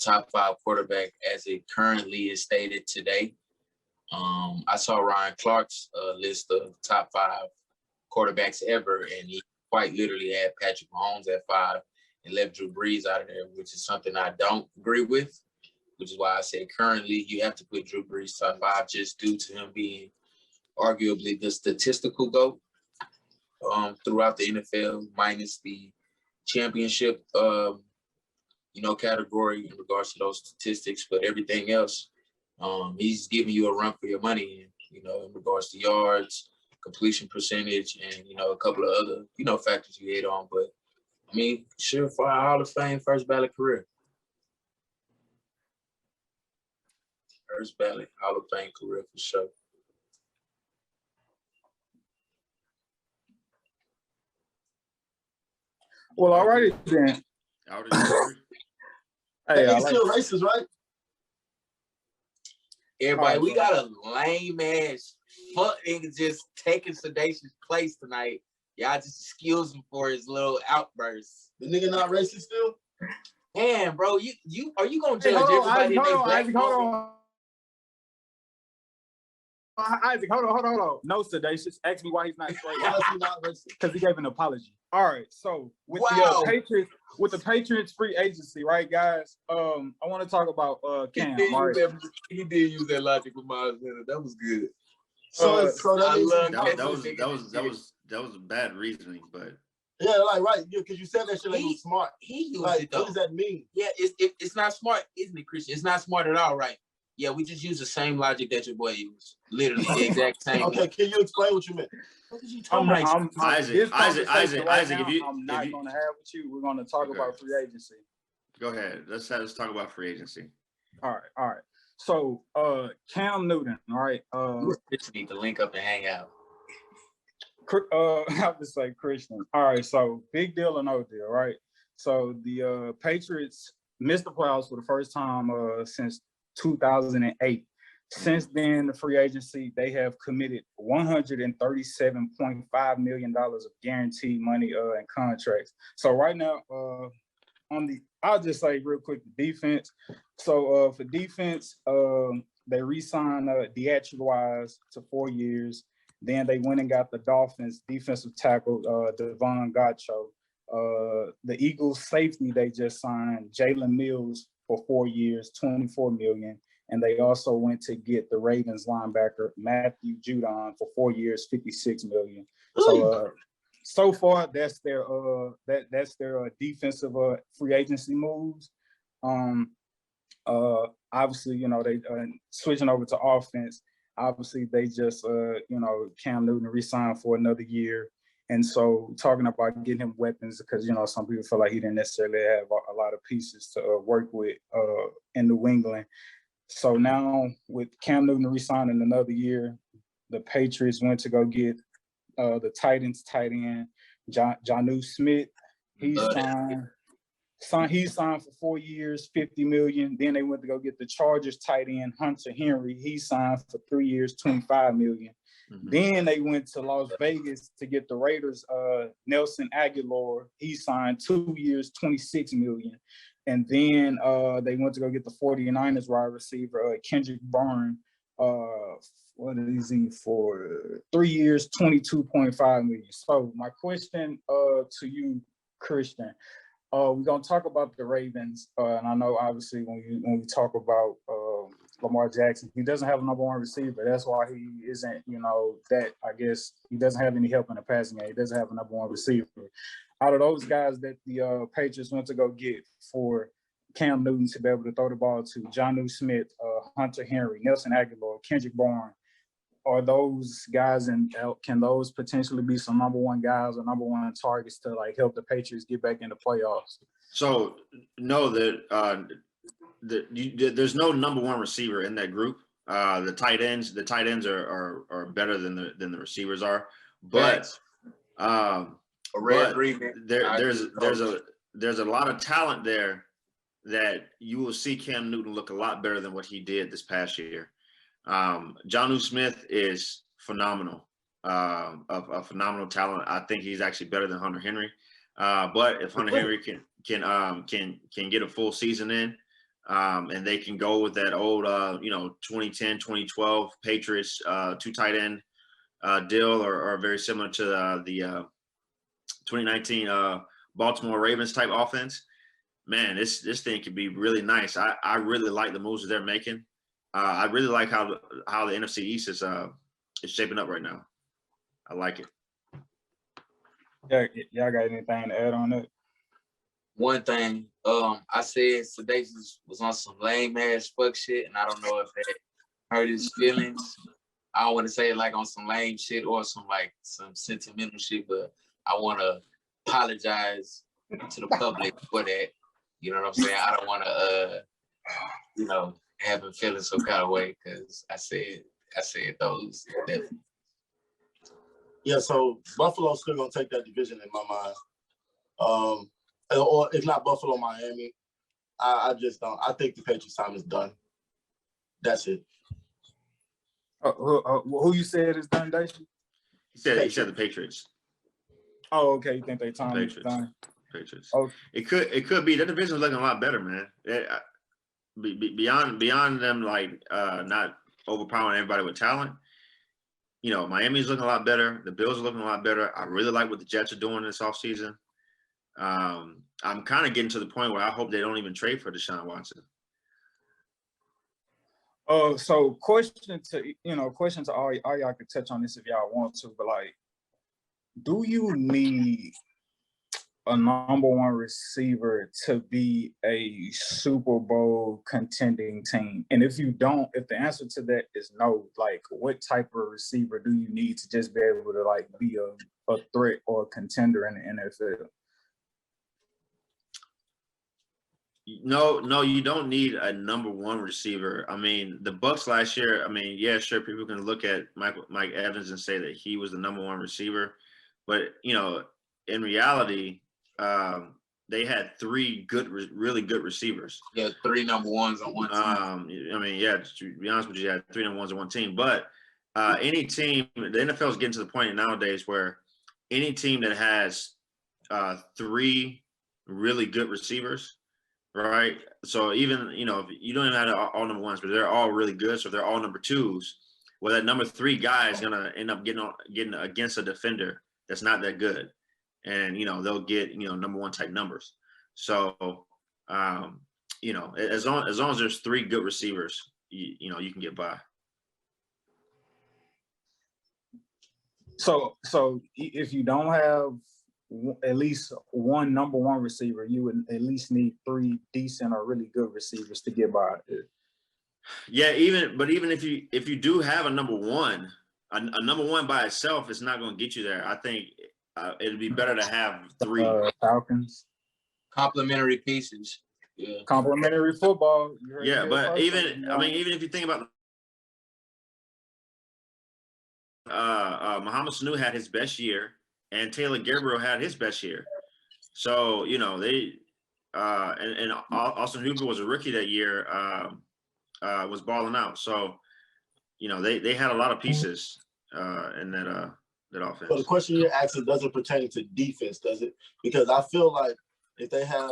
top 5 quarterback as it currently is stated today. I saw Ryan Clark's list of top 5 quarterbacks ever, and he quite literally had Patrick Mahomes at 5 and left Drew Brees out of there, which is something I don't agree with, which is why I said currently you have to put Drew Brees top 5 just due to him being arguably the statistical GOAT throughout the NFL, minus the championship category in regards to those statistics, but everything else, he's giving you a run for your money, in regards to yards, completion percentage, and, a couple of other, factors you hit on. But, I mean, surefire Hall of Fame, first ballot career. First ballot Hall of Fame career for sure. Well, alrighty then. Hey, he's still racist, right? Everybody, we got a lame ass fuck nigga just taking Sedacious place tonight. Y'all just excuse him for his little outbursts. The nigga not racist still? Man, bro, you are you gonna judge everybody? Isaac, hold on. Isaac, hold on. No, Sedacious. Ask me why he's not straight. Why is he not racist? Because he gave an apology. All right, so with the Patriots free agency, right, guys? I want to talk about Cam. He did use that logic with Miles Leonard. That was good. That was bad reasoning, but yeah, because you said that shit like he's smart. He used it though. What does that mean? Yeah, it's not smart, isn't it, Christian? It's not smart at all, right? Yeah, we just use the same logic that your boy used. Literally the exact same. Okay, can you explain what you meant? What did you talking about? Isaac, I'm not going to have with you. We're going to talk about free agency. Go ahead. Let's talk about free agency. All right. So, Cam Newton, all right. Just need to link up and hang out. I have to say Christian. All right, so big deal or no deal, right? So the Patriots missed the playoffs for the first time since 2008. Since then, the free agency, they have committed $137.5 million of guaranteed money and contracts. So right now, I'll just say real quick, the defense. So for defense, they re-signed Deatrich to 4 years. Then they went and got the Dolphins defensive tackle, Devon Gotcho. The Eagles safety, they just signed Jalen Mills for 4 years, $24 million. And they also went to get the Ravens linebacker, Matthew Judon, for 4 years, $56 million. So far, that's their defensive free agency moves. Obviously, they switching over to offense. Obviously, they just Cam Newton re-signed for another year. And so talking about getting him weapons, because, some people feel like he didn't necessarily have a lot of pieces to work with in New England. So now with Cam Newton re-signing another year, the Patriots went to go get the Titans tight end, Jonnu Smith. He signed for 4 years, $50 million. Then they went to go get the Chargers tight end, Hunter Henry. He signed for 3 years, $25 million. Mm-hmm. Then they went to Las Vegas to get the Raiders, Nelson Aguilar. He signed 2 years, $26 million. And then they went to go get the 49ers wide receiver, Kendrick Bourne. What is he for? 3 years, $22.5 million. So my question to you, Christian, we're gonna talk about the Ravens, and I know obviously when we talk about Lamar Jackson, he doesn't have a number one receiver. That's why he isn't, that I guess he doesn't have any help in the passing game. He doesn't have a number one receiver. Out of those guys that the Patriots went to go get for Cam Newton to be able to throw the ball to, Jonnu Smith, Hunter Henry, Nelson Aguilar, Kendrick Bourne, are those guys, and can those potentially be some number one guys or number one targets to like help the Patriots get back into playoffs? So no, there's no number one receiver in that group. The tight ends are better than the receivers are, but there's a lot of talent there that you will see Cam Newton look a lot better than what he did this past year. Jonnu Smith is phenomenal, a phenomenal talent. I think he's actually better than Hunter Henry. But if Hunter Henry can get a full season in, and they can go with that old 2010, 2012 Patriots 2 tight end deal, or very similar to the 2019 Baltimore Ravens type offense, man, this thing could be really nice. I really like the moves that they're making. I really like how the NFC East is shaping up right now. I like it. Yeah, y'all got anything to add on that? One thing, I said Sedacious was on some lame ass fuck shit, and I don't know if that hurt his feelings. I don't want to say it like on some lame shit or some sentimental shit, but I want to apologize to the public for that. You know what I'm saying? I don't want to, have him feeling some kind of way because I said those. Definitely. Yeah, so Buffalo's still gonna take that division in my mind. Or if not Buffalo, Miami. I just don't. I think the Patriots' time is done. That's it. Who you said is done, Daisy? He said the Patriots. Oh, okay. You think they time is done? Patriots. Oh. It could be. That division is looking a lot better, man. Beyond them not overpowering everybody with talent. Miami's looking a lot better. The Bills are looking a lot better. I really like what the Jets are doing this offseason. I'm kind of getting to the point where I hope they don't even trade for Deshaun Watson. So question to all y'all can touch on this if y'all want to, but do you need a number one receiver to be a Super Bowl contending team? And if you don't, if the answer to that is no, what type of receiver do you need to just be able to be a threat or a contender in the NFL? No, you don't need a number one receiver. I mean, the Bucs last year, yeah, sure, people can look at Mike Evans and say that he was the number one receiver, but in reality, they had 3 really good receivers. Yeah, 3 number ones on one team. To be honest with you, you had 3 number ones on one team. But any team, the NFL is getting to the point nowadays where any team that has 3 really good receivers, right? So even, if you don't even have all number ones, but they're all really good, so they're all number 2s, well, that number 3 guy is going to end up getting against a defender that's not that good. And, they'll get, number 1 type numbers. So, as long as there's 3 good receivers, you can get by. So if you don't have at least one number one receiver, you would at least need 3 decent or really good receivers to get by. Yeah, even if you do have a number one by itself, it's not going to get you there. I think it'd be better to have 3 Falcons. Complementary pieces. Yeah. Complimentary football. You heard it Yeah, here but first, even ladies and even if you think about Muhammad Sanu had his best year, and Taylor Gabriel had his best year. So they and Austin Hooper was a rookie that year, was balling out. So they had a lot of pieces in that offense. But the question you're asking doesn't pertain to defense, does it? Because I feel like if they have,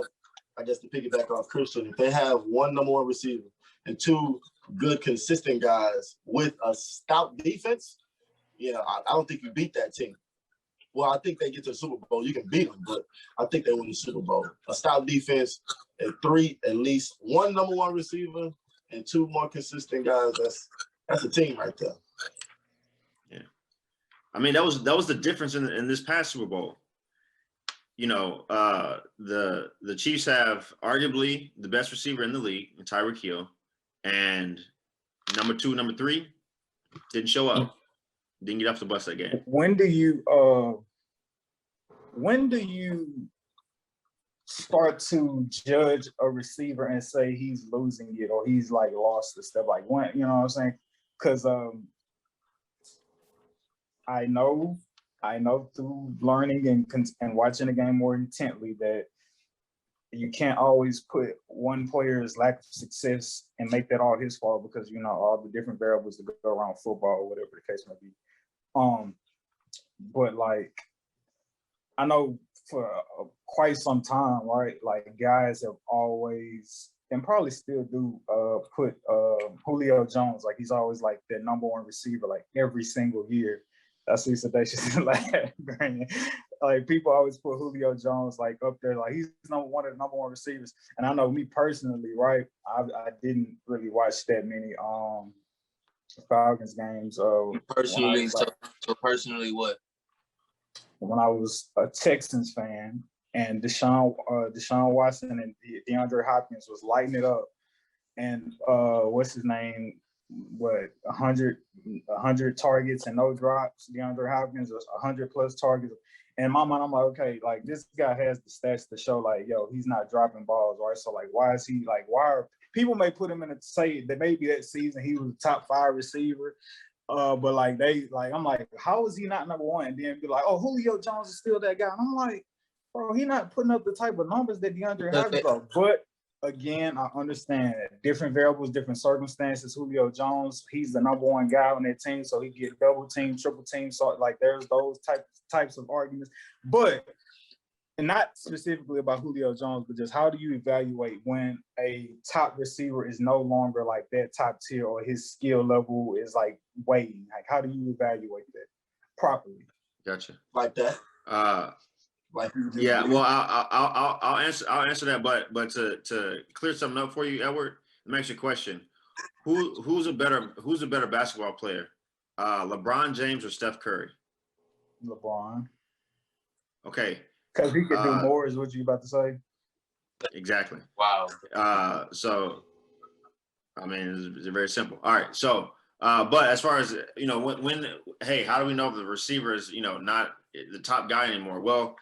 I guess to piggyback off Christian, if they have one number one receiver and two good consistent guys with a stout defense, I don't think you beat that team. Well, I think they get to the Super Bowl. You can beat them, but I think they win the Super Bowl. A stout defense and at least one number one receiver and two more consistent guys. That's a team right there. Yeah, I mean that was the difference in this past Super Bowl. The Chiefs have arguably the best receiver in the league, in Tyreek Hill, and number 2, number 3 didn't show up. Didn't get off the bus that game. When do you start to judge a receiver and say he's losing it or he's like lost the step? Like when, you know what I'm saying? Because I know through learning and watching the game more intently that you can't always put one player's lack of success and make that all his fault, because all the different variables that go around football or whatever the case may be. But like I know for quite some time, right? Like guys have always and probably still do put Julio Jones, like he's always like the number one receiver, like every single year. That's what Sedacious like people always put Julio Jones like up there, like he's one of the number one receivers. And I know me personally, right? I didn't really watch that many Falcons games. Personally, so personally, what? When I was a Texans fan, and Deshaun Watson and DeAndre Hopkins was lighting it up, and what's his name? 100 targets and no drops. DeAndre Hopkins was 100 plus targets. And in my mind, I'm like, okay, like this guy has the stats to show, like, yo, he's not dropping balls, right? So like, why are people may put him in and say that maybe that season he was a top 5 receiver. But like I'm like, how is he not number one? And then be like, oh, Julio Jones is still that guy. And I'm like, bro, he not putting up the type of numbers that DeAndre Hopkins are. But again, I understand different variables, different circumstances. Julio Jones, he's the number one guy on that team, so he get double team, triple team. So like there's those types of arguments. But and not specifically about Julio Jones, but just how do you evaluate when a top receiver is no longer like that top tier, or his skill level is like waning? Like, how do you evaluate that properly? Gotcha. Like that. Yeah. Well, I'll answer that, but to clear something up for you, Edward, let me ask you a question. Who's a better basketball player, LeBron James or Steph Curry? LeBron. Okay. Because he could do more, is what you about to say? Exactly. Wow. So, I mean, it's very simple. All right. So, but as far as, hey, how do we know the receiver is, not the top guy anymore? Well,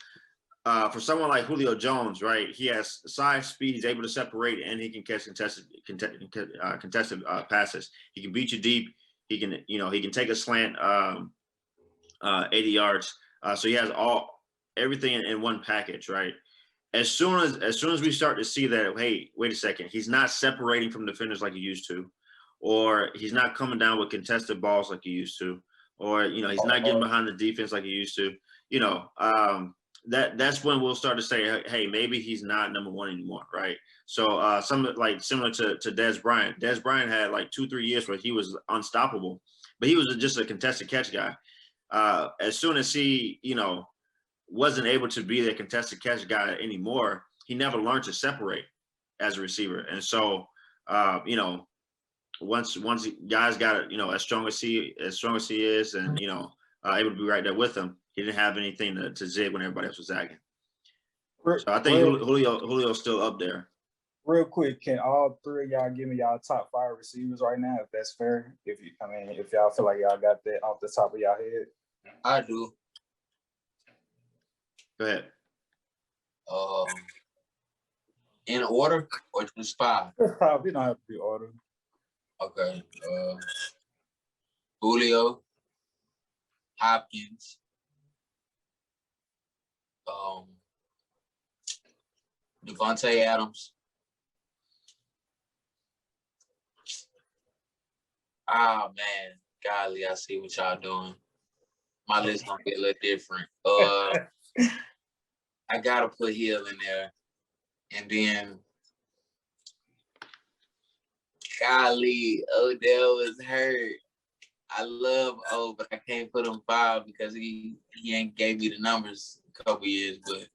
for someone like Julio Jones, right, he has size, speed, he's able to separate, and he can catch contested passes. He can beat you deep. He can take a slant 80 yards. So he has everything in one package, right? As soon as we start to see that, hey, wait a second, he's not separating from defenders like he used to, or he's not coming down with contested balls like he used to, or he's not getting behind the defense like he used to, that's when we'll start to say, hey, maybe he's not number one anymore, right? So some like similar to Dez Bryant. Dez Bryant had like 2-3 years where he was unstoppable, but he was just a contested catch guy. As soon as he, wasn't able to be the contested catch guy anymore, he never learned to separate as a receiver. And so, once guys got it, as strong as he is, and able to be right there with him, he didn't have anything to zig when everybody else was zagging. So I think Julio's still up there. Real quick, can all three of y'all give me y'all top 5 receivers right now, if that's fair? If y'all feel like y'all got that off the top of y'all head. I do. Go ahead. In order or just 5? Probably don't have to be ordered. Okay. Julio, Hopkins, Devontae Adams. Oh man, golly, I see what y'all doing. My list gonna be a little different. I gotta put Hill in there, and then golly, Odell was hurt. I love O, but I can't put him 5 because he ain't gave me the numbers a couple years. But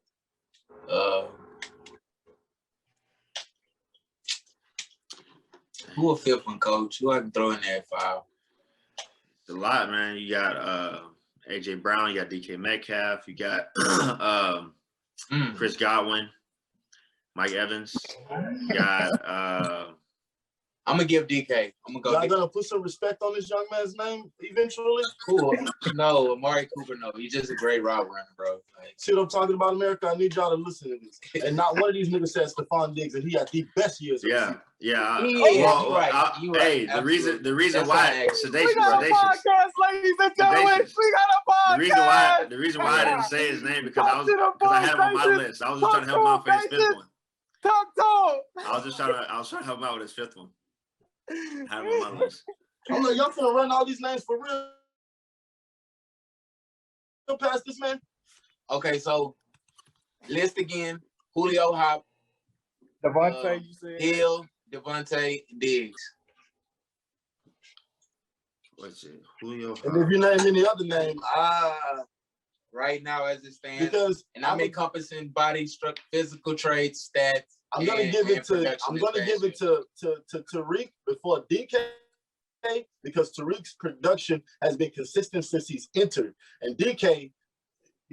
who a 5th one, Coach? Who I can throw in there at 5? It's a lot, man. You got AJ Brown, you got DK Metcalf, you got Chris Godwin, Mike Evans, you got I'm gonna give DK. I'm gonna go. Y'all gonna put some respect on this young man's name eventually? Cool. No, Amari Cooper. No, he's just a great route runner, bro. Like, see what I'm talking about, America? I need y'all to listen to this. And not one of these niggas said Stephon Diggs, and he had the best years. yeah. You're right. Hey, the reason why We got a podcast, ladies and gentlemen. We got a podcast. The reason why I didn't say his name because I had him on my list. I was just trying to help him out for his 5th one. Talk. I was trying to help him out with his 5th one. I had him on my list. I'm like, y'all finna run all these names for real? Past this man. Okay, so list again: Julio, Hop, Devontae, you said Hill, Devontae, Diggs. What's it? Julio. And if you name any other name, right now as it stands, because I'm encompassing body structure, physical traits, stats. I'm gonna give it to Tariq before DK because Tariq's production has been consistent since he's entered, and DK.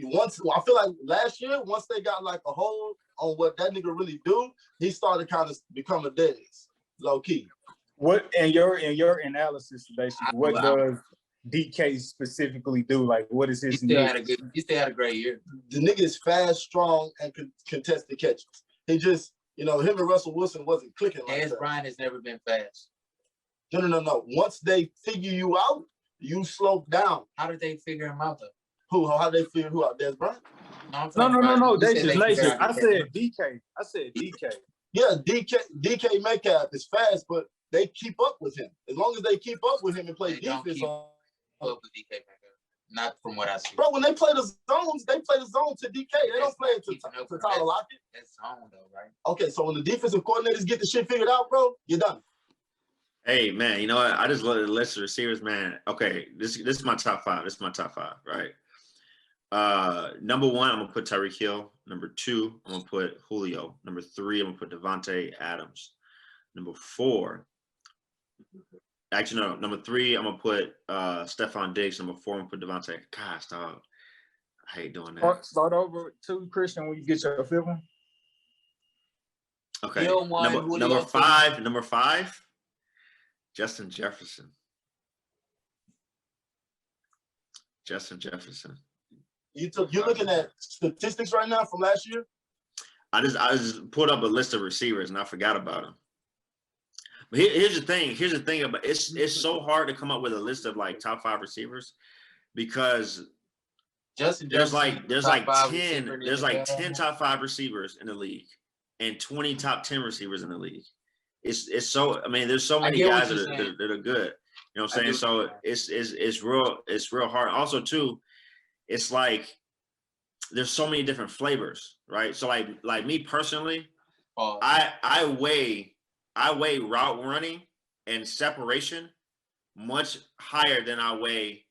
I feel like last year, once they got like a hold on what that nigga really do, he started kind of become a Dez, low key. What in your analysis, basically, what does DK specifically do? Like, what is his? He still had a great year. The nigga is fast, strong, and contested catches. He just, him and Russell Wilson wasn't clicking like that. Bryant has never been fast. No. Once they figure you out, you slow down. How did they figure him out though? How they figure who out? Des Bryant? No. That's just Nation. I said DK. Yeah, DK Metcalf is fast, but they keep up with him. As long as they keep up with him and play defense on. Up with DK Metcalf. Not from what I see. Bro, when they play the zones, they play the zone to DK. They don't play it to Tyler Lockett. That's zone though, right? Okay, so when the defensive coordinators get the shit figured out, bro, you're done. Hey man, you know what? I just looked at the list of receivers, man. Okay, this is my top 5. This is my top 5, right? Number 1, I'm gonna put Tyreek Hill. Number 2, I'm gonna put Julio. Number 3, I'm gonna put Devontae Adams. Number 4, actually no. Number 3, I'm gonna put Stephon Diggs. Number 4, I'm gonna put Devontae. Gosh, dog, I hate doing that. Start over to Christian when you get your 5th one. Okay, number 5. Justin Jefferson. You're looking at statistics right now from last year? I just pulled up a list of receivers and I forgot about them. But here's the thing about it's so hard to come up with a list of like top 5 receivers because there's like 10 top 5 receivers in the league and 20 top 10 receivers in the league. It's so, I mean, there's so many guys that are good. You know what I'm saying? So it's real hard. Also too, it's like there's so many different flavors, right? So like me personally, I weigh route running and separation much higher than I weigh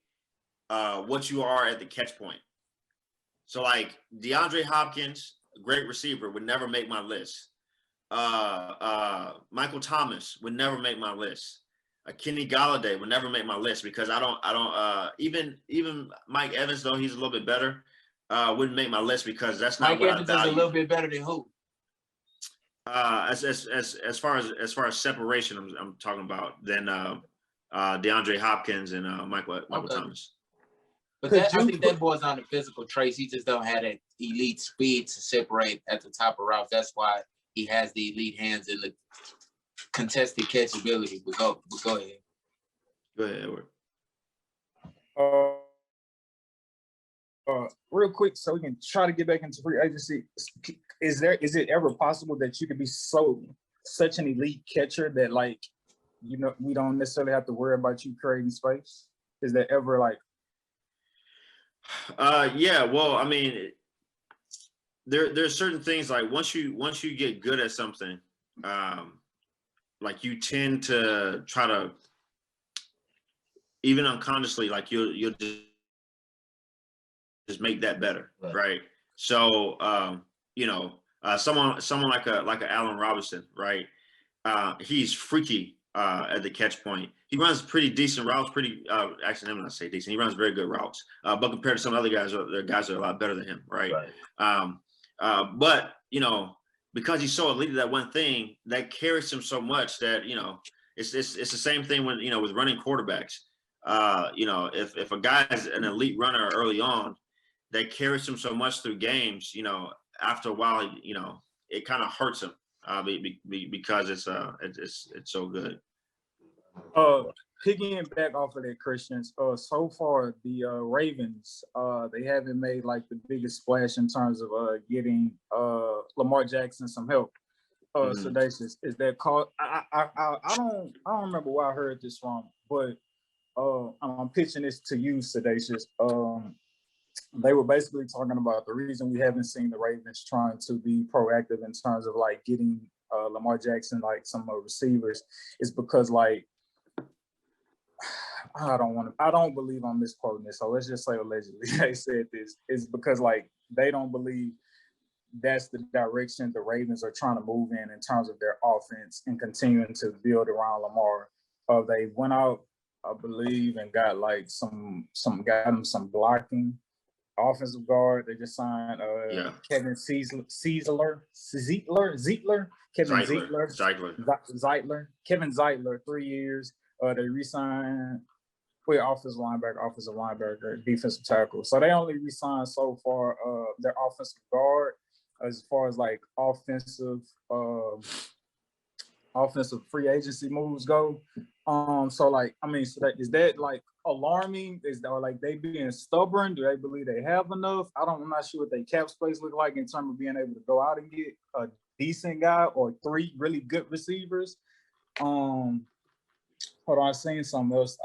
what you are at the catch point. So like DeAndre Hopkins, great receiver, would never make my list. Michael Thomas would never make my list. Kenny Galladay would never make my list because I don't even Mike Evans, though he's a little bit better, wouldn't make my list because that's not Mike what Evans I value. is a little bit better than who? As far as separation, I'm talking about than DeAndre Hopkins and Michael Thomas. But I think that boy's on the physical traits. He just don't have that elite speed to separate at the top of routes. That's why he has the elite hands and the contested catch ability. But go ahead. Go ahead, Edward. Real quick, so we can try to get back into free agency. Is it ever possible that you could be such an elite catcher that, like, you know, we don't necessarily have to worry about you creating space? Is that ever like? Yeah. Well, I mean, there's certain things like once you get good at something, like you tend to try to, even unconsciously, like you'll just make that better, right? So you know, someone like a Allen Robinson, right? He's freaky at the catch point. He runs pretty decent routes. Actually, I'm not say decent. He runs very good routes. But compared to some other guys, there are guys that are a lot better than him, right? But you know, because he's so elite at that one thing, that carries him so much that, you know, it's the same thing when, you know, with running quarterbacks. You know, if a guy is an elite runner early on, that carries him so much through games, you know, after a while, you know, it kind of hurts him because it's so good. Picking back off of that, Christians, so far the Ravens, they haven't made like the biggest splash in terms of getting Lamar Jackson some help. Sedacious, is that called? I don't remember where I heard this from, but I'm pitching this to you, Sedacious. They were basically talking about the reason we haven't seen the Ravens trying to be proactive in terms of like getting Lamar Jackson like some receivers is because, like, I don't believe I'm misquoting this, so let's just say allegedly they said this, is because like they don't believe that's the direction the Ravens are trying to move in terms of their offense and continuing to build around Lamar. They went out, I believe, and got like got them some blocking offensive guard. They just signed Kevin Zeitler, Kevin Zeitler, 3 years. They re-signed offensive linebacker, defensive tackle. So they only re-signed so far their offensive guard as far as like offensive free agency moves go. So like, I mean, so is that like alarming? Is that like they being stubborn? Do they believe they have enough? I'm not sure what their cap space look like in terms of being able to go out and get a decent guy or 3 really good receivers. Hold on, I seen something else.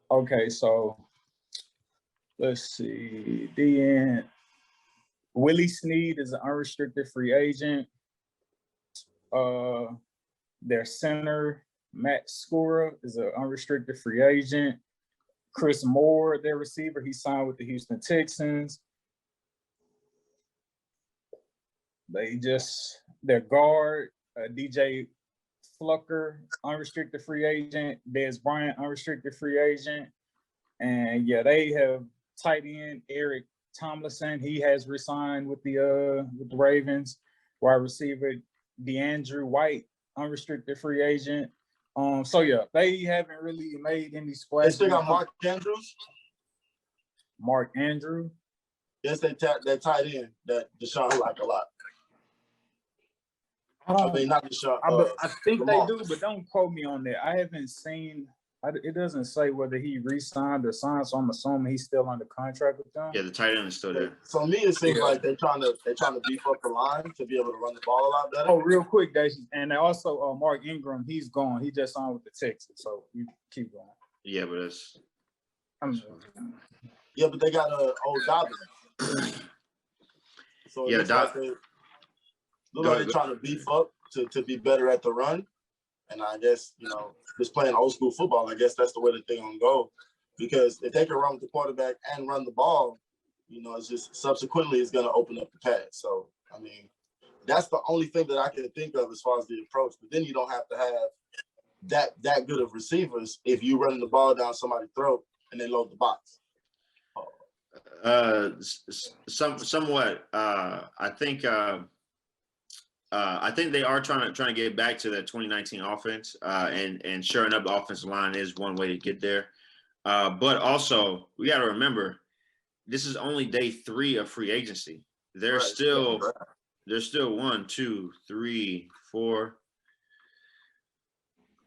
Okay, so let's see. Willie Snead is an unrestricted free agent. Their center, Matt Skura, is an unrestricted free agent. Chris Moore, their receiver, he signed with the Houston Texans. Their guard, DJ Flucker, unrestricted free agent. Dez Bryant, unrestricted free agent. And yeah, they have tight end Eric Tomlinson. He has resigned with the Ravens. Wide receiver DeAndre White, unrestricted free agent. So yeah, they haven't really made any splash. They still got Mark Andrews. Mark Andrew. Yes, that tight end that Deshaun like a lot. I mean, not Deshaun. I think Lamar. they do, but don't quote me on that. I haven't seen. It doesn't say whether he re-signed or signed, so I'm assuming he's still under contract with them. Yeah, the tight end is still there. So me, it seems like they're trying to beef up the line to be able to run the ball a lot better. Oh, real quick, Daisy, and also Mark Ingram, he's gone. He just signed with the Texans, so you keep going. Yeah, but it's. Yeah, but they got old Dobbins. So yeah, they're trying to beef up to be better at the run. And I guess, you know, just playing old school football, I guess that's the way the thing gonna go. Because if they can run with the quarterback and run the ball, you know, it's just subsequently it's gonna open up the pass. So I mean, that's the only thing that I can think of as far as the approach. But then you don't have to have that good of receivers if you running the ball down somebody's throat and then load the box. Somewhat. I think they are trying to get back to that 2019 offense, and shoring up the offensive line is one way to get there. But also, we got to remember, this is only day 3 of free agency. There's still there's still 1, 2, 3, 4,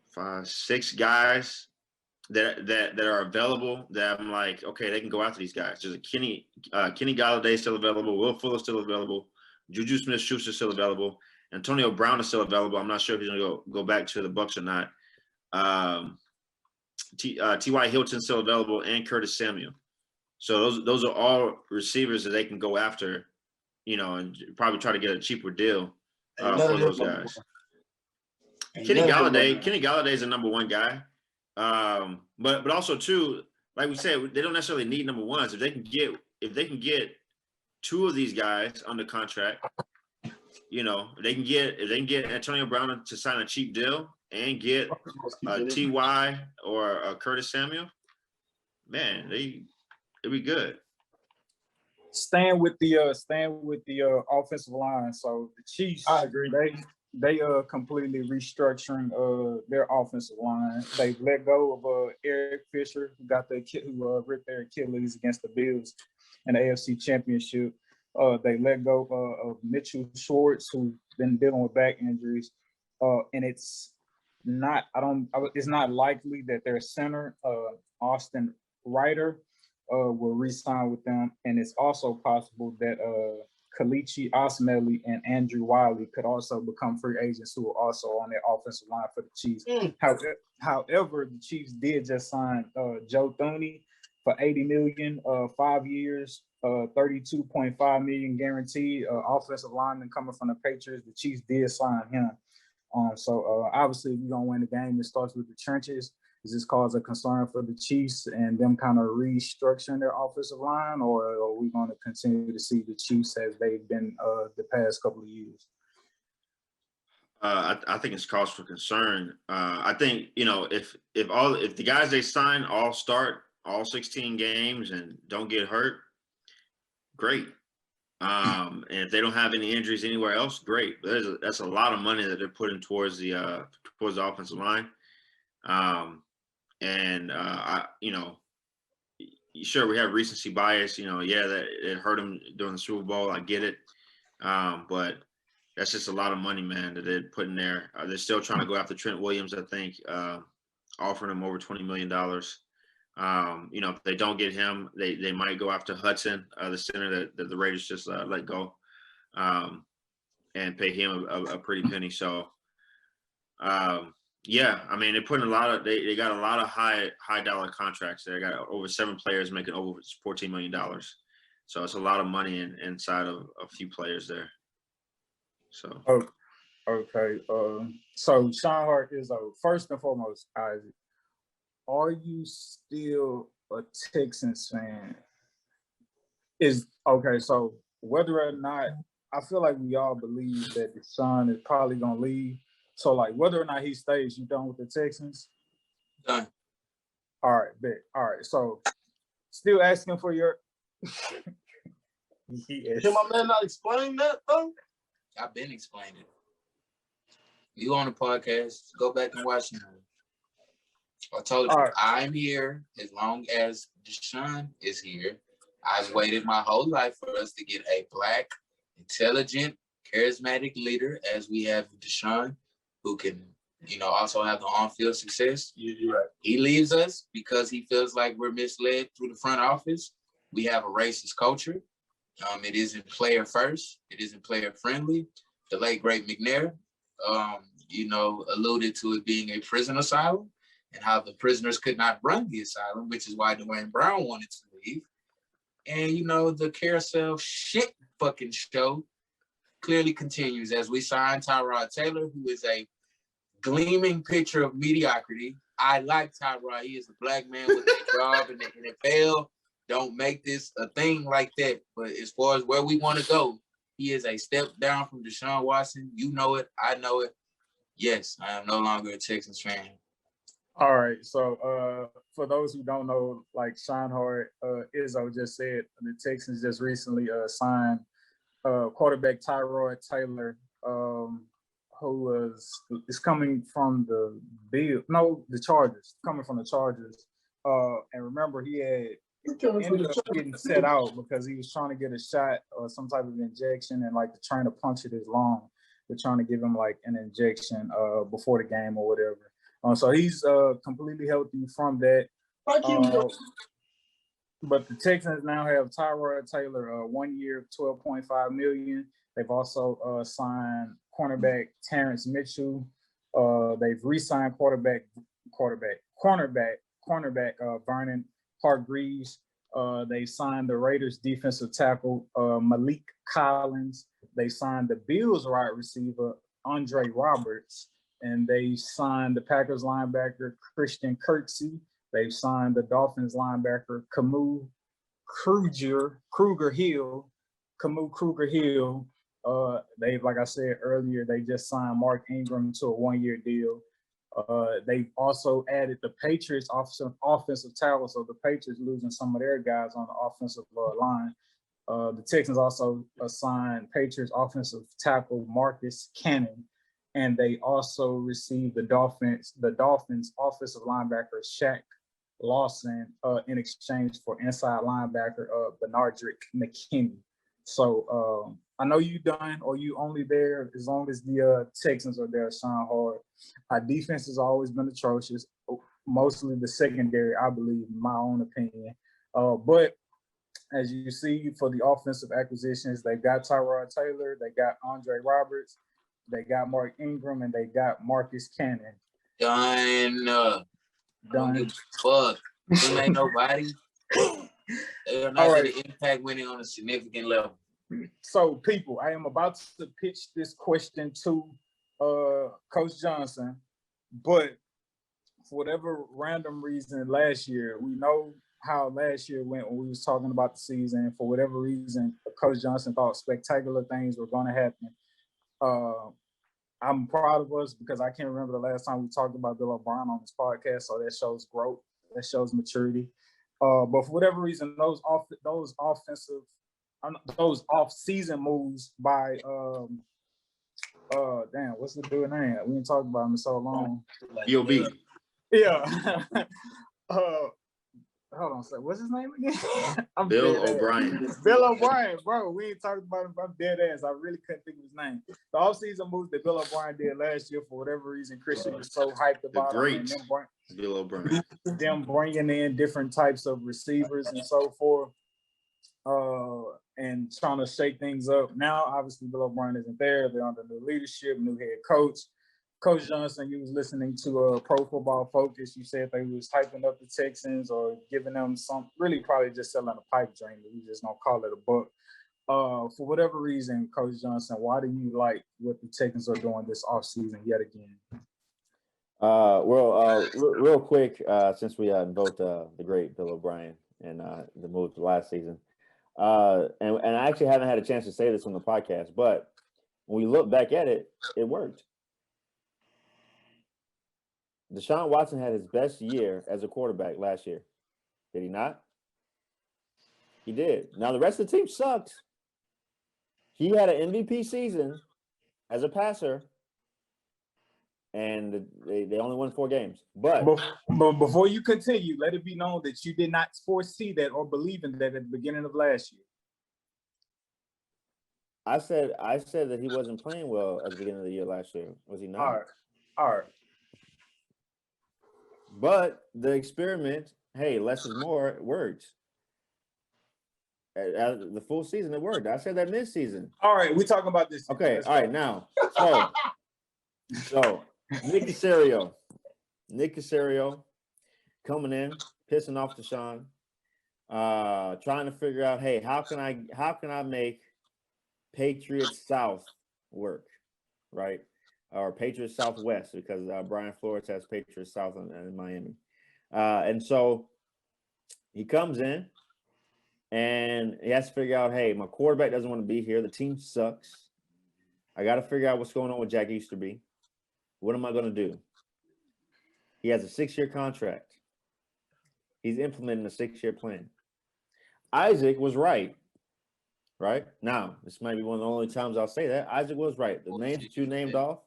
5, 6 guys that are available that I'm like, okay, they can go after these guys. There's a Kenny Galladay still available, Will Fuller still available, Juju Smith-Schuster still available, Antonio Brown is still available. I'm not sure if he's gonna go back to the Bucks or not. T.Y. Hilton still available, and Curtis Samuel. So those are all receivers that they can go after, and probably try to get a cheaper deal for those guys. Kenny Galladay is a number 1 guy. But also too, like we said, they don't necessarily need number 1s. If they can get 2 of these guys under contract, if they can get Antonio Brown to sign a cheap deal and get T.Y. or Curtis Samuel, man, they'll be good. Staying with the offensive line. So the Chiefs, I agree. They completely restructuring their offensive line. They let go of Eric Fisher, who ripped their Achilles against the Bills in the AFC Championship. They let go of Mitchell Schwartz, who's been dealing with back injuries, and it's not likely that their center, Austin Ryder, will re-sign with them, and it's also possible that Kalichi Osmeli and Andrew Wiley could also become free agents who are also on their offensive line for the Chiefs. However, the Chiefs did just sign Joe Thuney for $80 million, 5 years, $32.5 million guaranteed. Offensive lineman coming from the Patriots. The Chiefs did sign him. So obviously, if you're gonna win the game, it starts with the trenches. Does this cause a concern for the Chiefs and them kind of restructuring their offensive line, or are we going to continue to see the Chiefs as they've been the past couple of years? I think it's cause for concern. I think if the guys they sign all start all 16 games and don't get hurt, great. And if they don't have any injuries anywhere else, great. That's a lot of money that they're putting towards the offensive line. Sure, we have recency bias. That it hurt them during the Super Bowl. I get it, but that's just a lot of money, man, that they're putting there. They're still trying to go after Trent Williams, I think, offering him over $20 million. If they don't get him, they might go after Hudson, the center that the Raiders just let go, and pay him a pretty penny. So, they're putting they got a lot of high dollar contracts. They got over 7 players making over $14 million. So it's a lot of money inside of a few players there. So okay. So Sean Hart is first and foremost, Isaac, are you still a Texans fan? So whether or not, I feel like we all believe that Deshaun is probably gonna leave. So, like, whether or not he stays, you done with the Texans? Done. All right, bet. All right, so still asking for your. Yes. Can my man not explain that though? I've been explaining. You on the podcast? Go back and watch him. I told you, right. I'm here as long as Deshaun is here. I've waited my whole life for us to get a black, intelligent, charismatic leader, as we have Deshaun, who can, also have the on-field success. You're right. He leaves us because he feels like we're misled through the front office. We have a racist culture. It isn't player first. It isn't player friendly. The late great McNair, alluded to it being a prison asylum and how the prisoners could not run the asylum, which is why Dwayne Brown wanted to leave. And, the carousel shit fucking show clearly continues as we sign Tyrod Taylor, who is a gleaming picture of mediocrity. I like Tyrod. He is a black man with a job in the NFL. Don't make this a thing like that. But as far as where we want to go, he is a step down from Deshaun Watson. You know it. I know it. Yes, I am no longer a Texans fan. All right. So for those who don't know, like Sean Hart, Izzo just said, the Texans just recently signed quarterback Tyrod Taylor, who is coming from the Chargers, coming from the Chargers. And remember, he had ended up getting set out because he was trying to get a shot or some type of injection, and like the trainer punctured his lung. They're trying to give him like an injection before the game or whatever. So he's completely healthy from that. But the Texans now have Tyrod Taylor, 1 year, $12.5 million. They've also signed cornerback Terrence Mitchell. They've re-signed cornerback Vernon Hargreaves. They signed the Raiders defensive tackle Malik Collins. They signed the Bills wide receiver Andre Roberts, and they signed the Packers linebacker Christian Kirksey. They've signed the Dolphins linebacker Camus Kruger Hill. They've, like I said earlier, they just signed Mark Ingram to a 1-year deal. They've also added the Patriots offensive tackle, so the Patriots losing some of their guys on the offensive line. The Texans also assigned Patriots offensive tackle Marcus Cannon, and they also received the Dolphins offensive linebacker Shaq Lawson in exchange for inside linebacker Benardrick McKinney. So I know you done or you only there as long as the Texans are there, Sean Hard. Our defense has always been atrocious, mostly the secondary, I believe, in my own opinion. But as you see, for the offensive acquisitions, they got Tyrod Taylor, they got Andre Roberts, they got Mark Ingram, and they got Marcus Cannon. Done. Fuck. Them ain't nobody. They are not going to impact winning on a significant level. So, people, I am about to pitch this question to Coach Johnson, but for whatever random reason last year, we know how last year went when we was talking about the season. For whatever reason, Coach Johnson thought spectacular things were going to happen. I'm proud of us because I can't remember the last time we talked about Bill O'Brien on this podcast, so that shows growth, that shows maturity. But for whatever reason, those off-season moves by what's the dude name? We didn't talk about him in so long. B.O.B. Yeah. Hold on a second. What's his name again? Bill O'Brien. Bill O'Brien, bro. We ain't talked about him. I'm dead ass. I really couldn't think of his name. The offseason moves that Bill O'Brien did last year, for whatever reason, Christian was so hyped about him. Bill O'Brien. Them bringing in different types of receivers and so forth, and trying to shake things up. Now, obviously, Bill O'Brien isn't there. They're under new leadership, new head coach. Coach Johnson, you was listening to Pro Football Focus. You said they was hyping up the Texans or giving them some, really probably just selling a pipe dream. We just don't call it a book. For whatever reason, Coach Johnson, why do you like what the Texans are doing this offseason yet again? Real quick, since we invoked the great Bill O'Brien and the move to last season, and I actually haven't had a chance to say this on the podcast, but when we look back at it, it worked. Deshaun Watson had his best year as a quarterback last year. Did he not? He did. Now, the rest of the team sucked. He had an MVP season as a passer, and they only won 4 games. But before you continue, let it be known that you did not foresee that or believe in that at the beginning of last year. I said that he wasn't playing well at the beginning of the year last year. Was he not? All right. But the experiment, hey, less is more, worked. The full season, it worked. I said that mid-season. All right, we're talking about this. Okay, all right, now. So Nick Caserio coming in, pissing off Deshaun, trying to figure out, hey, how can I make Patriots South work, right? Or Patriots Southwest, because Brian Flores has Patriots South in Miami. And so he comes in and he has to figure out, hey, my quarterback doesn't want to be here. The team sucks. I got to figure out what's going on with Jack Easterby. What am I going to do? He has a 6-year contract. He's implementing a 6-year plan. Isaac was right. Right? Now, this might be one of the only times I'll say that. Isaac was right. The names that you named off,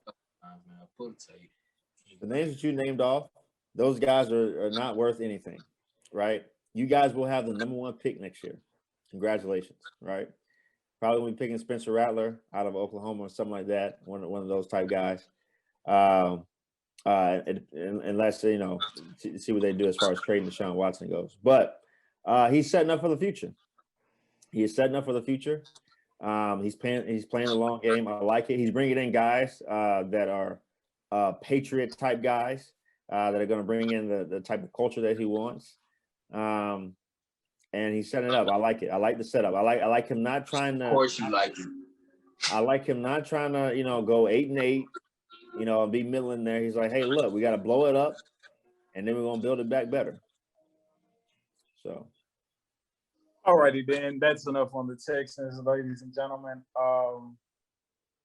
those guys are not worth anything, right? you guys will have the #1 pick next year. Congratulations, right? Probably will be picking Spencer Rattler out of Oklahoma or something like that. One of those type guys. Unless see what they do as far as trading Deshaun Watson goes. But he's setting up for the future. He is setting up for the future. He's playing the long game. I like it. He's bringing in guys that are Patriot type guys that are going to bring in the type of culture that he wants. And he's setting it up. I like it. I like the setup. I like him not trying to. Of course, you like it. I like him not trying to, go 8-8, and be middling there. He's like, hey, look, we got to blow it up, and then we're gonna build it back better. So. Alrighty, then that's enough on the Texans, ladies and gentlemen.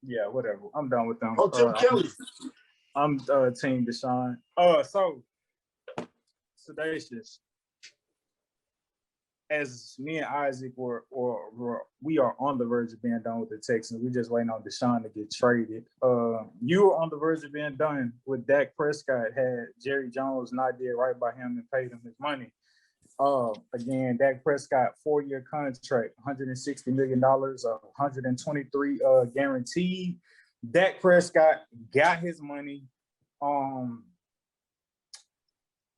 Yeah, whatever. I'm done with them. Oh, Tim Kelly. I'm Team Deshaun. So Sedacious. As me and Isaac we are on the verge of being done with the Texans. We're just waiting on Deshaun to get traded. You were on the verge of being done with Dak Prescott. Had Jerry Jones not did right by him and paid him his money. Again, Dak Prescott 4-year contract, $160 million, 123 guaranteed. Dak Prescott got his money.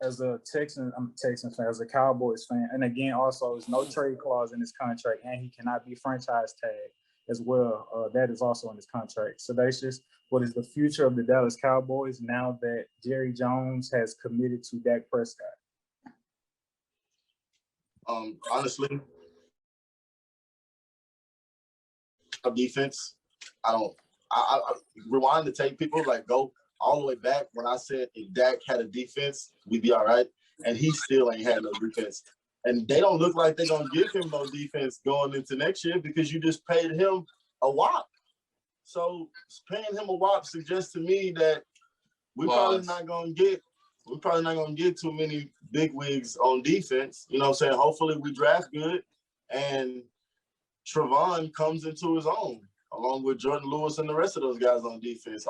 As a Texan fan, as a Cowboys fan, and again, also there's no trade clause in his contract, and he cannot be franchise tagged as well. That is also in his contract. Sedacious, what is the future of the Dallas Cowboys now that Jerry Jones has committed to Dak Prescott? Honestly, of defense, I rewind the tape, people go all the way back when I said if Dak had a defense, we'd be all right. And he still ain't had no defense. And they don't look like they're going to give him no defense going into next year because you just paid him a whop. So paying him a whop suggests to me that we're probably not going to get too many big wigs on defense. You know what I'm saying? Hopefully we draft good and Trevon comes into his own, along with Jordan Lewis and the rest of those guys on defense.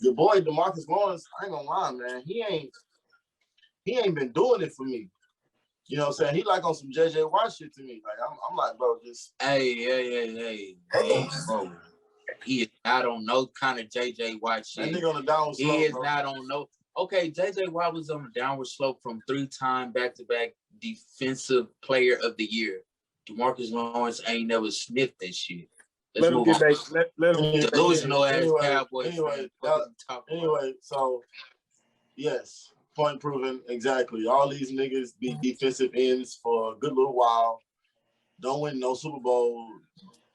Your boy DeMarcus Lawrence, I ain't gonna lie, man, he ain't been doing it for me. You know what I'm saying? He like on some JJ Watt shit to me. Like I'm like, bro, just Hey, bro. He is not on no kind of JJ Watt shit. That nigga on the downward slope. He is not on no. Okay, JJ Watt was on the downward slope from 3-time back-to-back defensive player of the year. DeMarcus Lawrence ain't never sniffed that shit. Let him get delusional ass Cowboys. Anyway, so yes, point proven. Exactly. All these niggas be defensive ends for a good little while. Don't win no Super Bowl,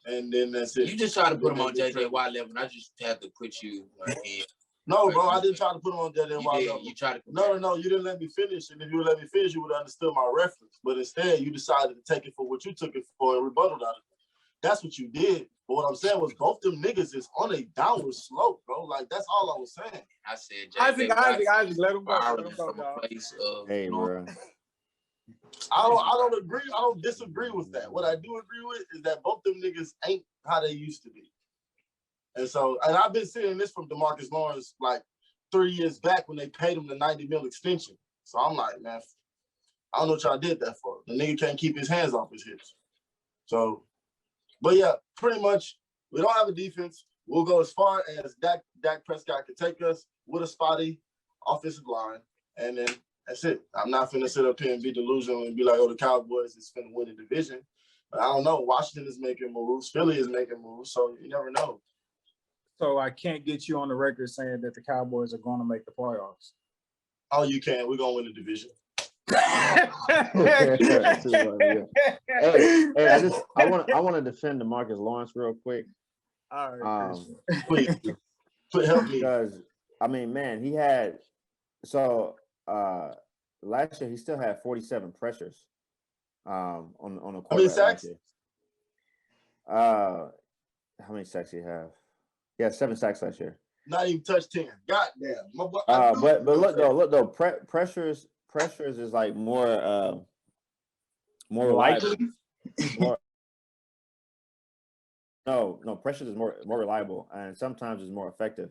and then that's it. You just try to put him on JJ Watt level, and I just had to put you in. No, bro, I didn't try to put him on JJ Watt level. You tried to. No, you didn't let me finish. And if you would let me finish, you would have understood my reference. But instead, you decided to take it for what you took it for and rebutted on it. That's what you did. But what I'm saying was both them niggas is on a downward slope, bro. Like, that's all I was saying. I said, Isaac, let him go. Hey, bro. I don't agree. I don't disagree with that. What I do agree with is that both them niggas ain't how they used to be. And I've been seeing this from DeMarcus Lawrence like 3 years back when they paid him the $90 million extension. So I'm like, man, I don't know what y'all did that for. The nigga can't keep his hands off his hips. So, but yeah, pretty much we don't have a defense. We'll go as far as Dak Prescott can take us with a spotty offensive line. And then that's it. I'm not finna sit up here and be delusional and be like, oh, the Cowboys is finna win the division. But I don't know. Washington is making moves. Philly is making moves. So you never know. So I can't get you on the record saying that the Cowboys are going to make the playoffs. Oh, you can. We're going to win the division. Hey, I want to defend DeMarcus Lawrence real quick. All right. Please help me. Because I mean, man, he had last year he still had 47 pressures on a quarterback. How many sacks? How many sacks he have? Yeah, 7 sacks last year. Not even touched 10. Goddamn. But look though, pressures is like more likely. No, pressures is more reliable and sometimes is more effective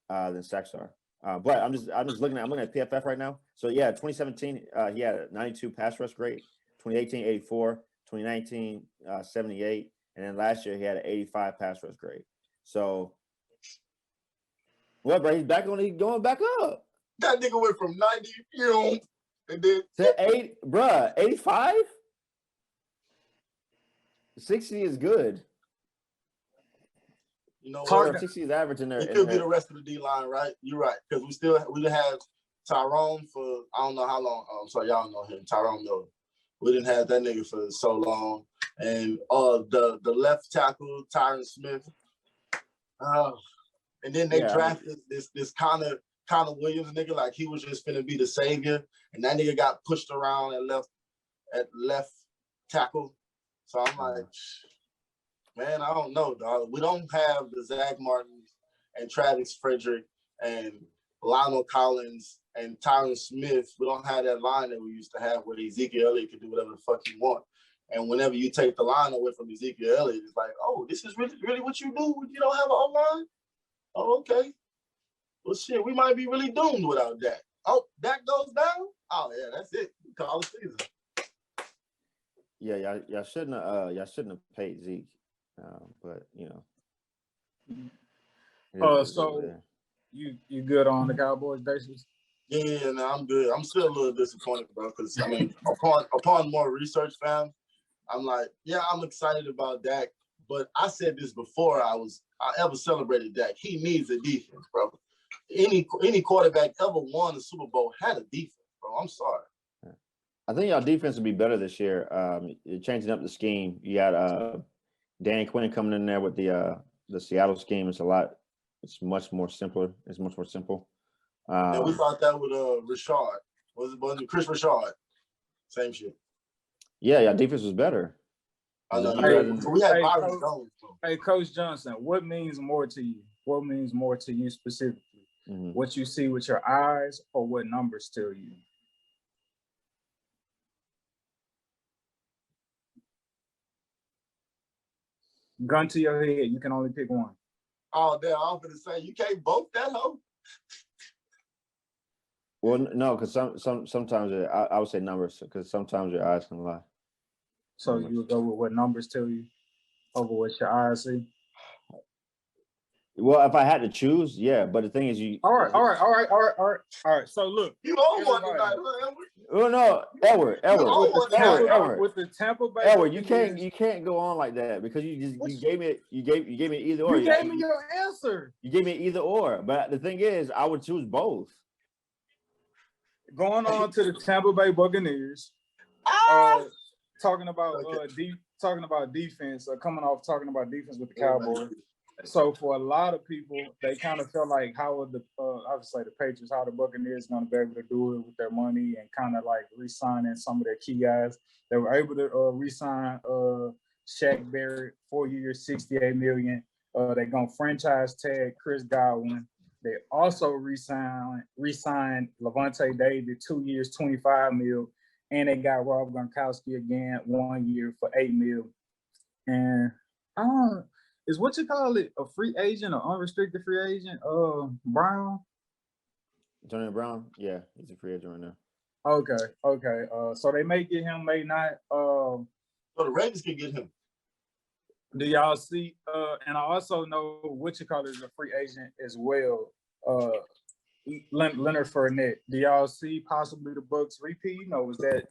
than sacks are. But I'm just looking at PFF right now. So yeah, 2017, he had a 92 pass rush grade, 2018, 84, 2019, 78, and then last year he had an 85 pass rush grade. So what, bro? He's going back up. That nigga went from 90, and then To 8, bruh, 85? 60 is good. you know Or what? 60 is average in there. It could be the rest of the D line, right? You're right, because we have Tyrone for I don't know how long. I'm sorry, y'all know him. Tyrone Miller. We didn't have that nigga for so long, and the left tackle Tyron Smith. And then they drafted this Connor Williams nigga like he was just finna be the savior, and that nigga got pushed around at left tackle. So I'm like, man, I don't know, dog. We don't have the Zach Martins and Travis Frederick and Lionel Collins and Tyron Smith. We don't have that line that we used to have where Ezekiel Elliott could do whatever the fuck he want. And whenever you take the line away from Ezekiel Elliott, it's like, oh, this is really what you do when you don't have an O-line? Oh, okay. Well, shit, we might be really doomed without Dak. Oh, Dak goes down? Oh, yeah, that's it. Call the season. Yeah, y'all shouldn't have paid Zeke, but you know. So you good on the Cowboys basis? Yeah, no, I'm good. I'm still a little disappointed, bro, because I mean, upon more research, fam, I'm like, yeah, I'm excited about Dak, but I said this before I ever celebrated Dak. He needs a defense, bro. Any quarterback ever won the Super Bowl had a defense, bro. I'm sorry. I think y'all defense will be better this year. You're changing up the scheme. You got Dan Quinn coming in there with the Seattle scheme. It's much more simpler. It's much more simple. And we thought that with Rashard. Was it Chris Rashard? Same shit. Yeah, y'all defense was better. I know. We had Byron Jones. Hey, Coach Johnson, what means more to you? What means more to you specifically? Mm-hmm. What you see with your eyes or what numbers tell you? Gun to your head, you can only pick one. Oh, damn, I was going to say, you can't vote that hoe? Well, no, because sometimes I would say numbers, because sometimes your eyes can lie. So you would go with what numbers tell you over what your eyes see? Well, if I had to choose, yeah. But the thing is, All right. So look, you own one tonight, oh no, Edward. With the Tampa Bay, Edward, you can't go on like that because you gave me either or. You gave me your answer. You gave me either or, but the thing is, I would choose both. Going on to the Tampa Bay Buccaneers. Talking about defense, coming off talking about defense with the Cowboys. So for a lot of people, they kind of felt like how would the Patriots, how the Buccaneers going to be able to do it with their money and kind of like re-signing some of their key guys. They were able to re-sign Shaq Barrett, 4 years, $68 million. They're going to franchise tag Chris Godwin. They also re-signed Levante David, 2 years, $25 million. And they got Rob Gronkowski again, 1 year for $8 million. And is what you call it a free agent or unrestricted free agent? Brown? Antonio Brown? Yeah, he's a free agent right now. Okay. So they may get him, may not. So the Ravens can get him. Do y'all see? And I also know what you call it is a free agent as well. Leonard Fournette. Do y'all see possibly the Bucs repeat? Or was that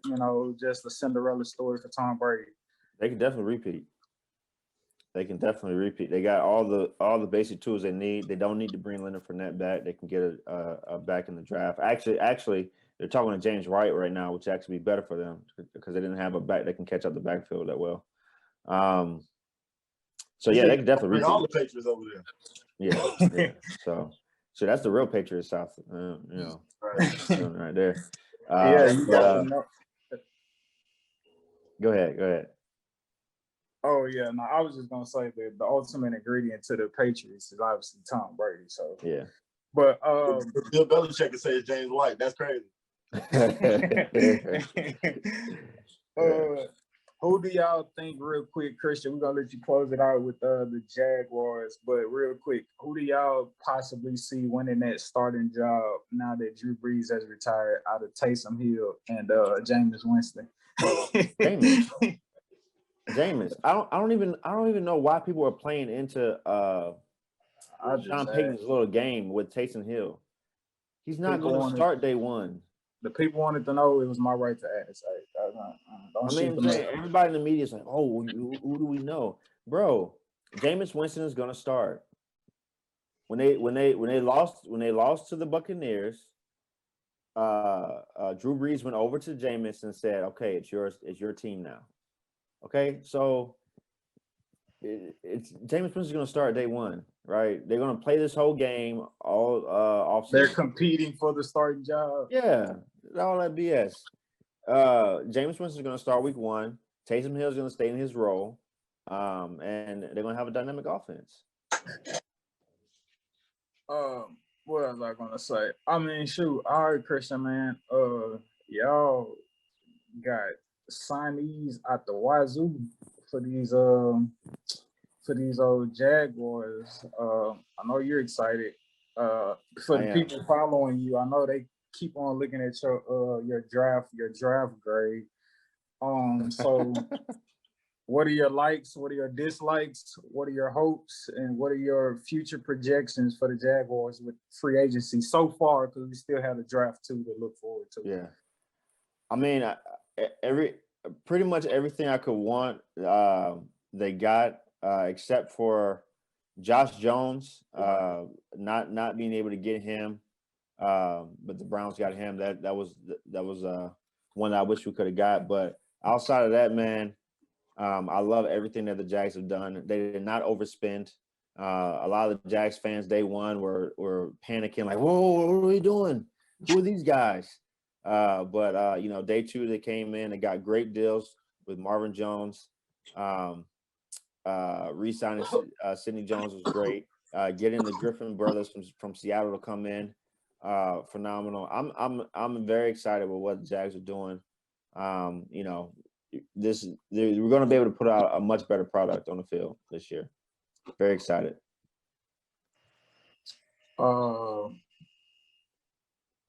just a Cinderella story for Tom Brady? They can definitely repeat. They got all the basic tools they need. They don't need to bring Leonard Fournette back. They can get a back in the draft. Actually, they're talking to James White right now, which actually be better for them because they didn't have a back that can catch up the backfield that well. So yeah, they can definitely repeat. All the Patriots over there. Yeah. So that's the real Patriots South. Right there. Go ahead. Oh yeah, no, I was just gonna say that the ultimate ingredient to the Patriots is obviously Tom Brady. So yeah, but Bill Belichick can say it's James White. That's crazy. Who do y'all think, real quick, Christian? We're gonna let you close it out with the Jaguars, but real quick, who do y'all possibly see winning that starting job now that Drew Brees has retired out of Taysom Hill and Jameis Winston? Jameis. I don't even know why people are playing into Sean Payton's little game with Taysom Hill. He's not going to start day one. The people wanted to know. It was my right to ask. Everybody in the media is like, "Oh, who do we know, bro?" Jameis Winston is going to start. When they lost to the Buccaneers, Drew Brees went over to Jameis and said, "Okay, it's your team now." Okay, so it's Jameis Winston's going to start day one, right? They're going to play this whole game all off. They're competing for the starting job. Yeah, all that BS. Jameis Winston's going to start week one. Taysom Hill's going to stay in his role, and they're going to have a dynamic offense. What was I going to say? I mean, shoot, all right, Christian, man. Y'all got signees at the wazoo for these old Jaguars. I know you're excited. For the people following you, I know they keep on looking at your draft grade. So what are your likes? What are your dislikes? What are your hopes? And what are your future projections for the Jaguars with free agency so far? Because we still have the draft too to look forward to. Yeah, I mean, pretty much everything I could want, they got, except for Josh Jones, not being able to get him. But the Browns got him. That was one that I wish we could have got. But outside of that, man, I love everything that the Jags have done. They did not overspend. A lot of the Jags fans day one were panicking, like, "Whoa, what are we doing? Who are these guys?" But day two they came in and got great deals with Marvin Jones. Re-signing Sidney Jones was great. Getting the Griffin brothers from Seattle to come in, phenomenal. I'm very excited with what the Jags are doing. We're going to be able to put out a much better product on the field this year. Very excited.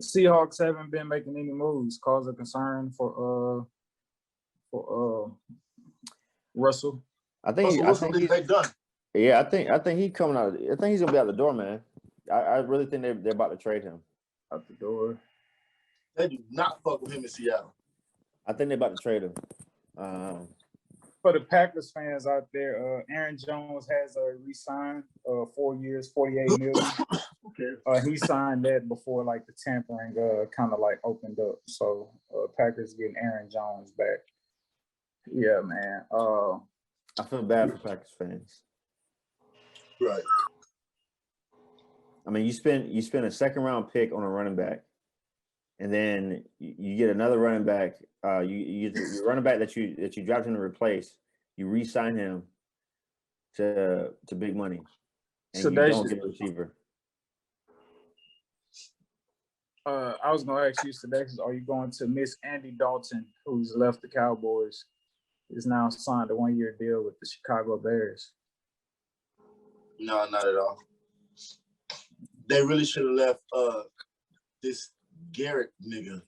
Seahawks haven't been making any moves. Cause of concern for Russell. I think he's done. Yeah, I think he's coming out. I think he's gonna be out the door, man. I really think they're about to trade him out the door. They do not fuck with him in Seattle. I think they're about to trade him. For the Packers fans out there, Aaron Jones has re-signed 4 years, $48 million. Okay. He signed that before like the tampering kind of like opened up. So Packers getting Aaron Jones back. Yeah, man. I feel bad for Packers fans. Right. I mean, you spend a second round pick on a running back, and then you get another running back. You running back that you drafted him to replace. You re-sign him to big money, and you don't get a receiver. I was going to ask you, Sedacious, are you going to miss Andy Dalton, who's left the Cowboys, is now signed a 1-year deal with the Chicago Bears? No, not at all. They really should have left this Garrett nigga.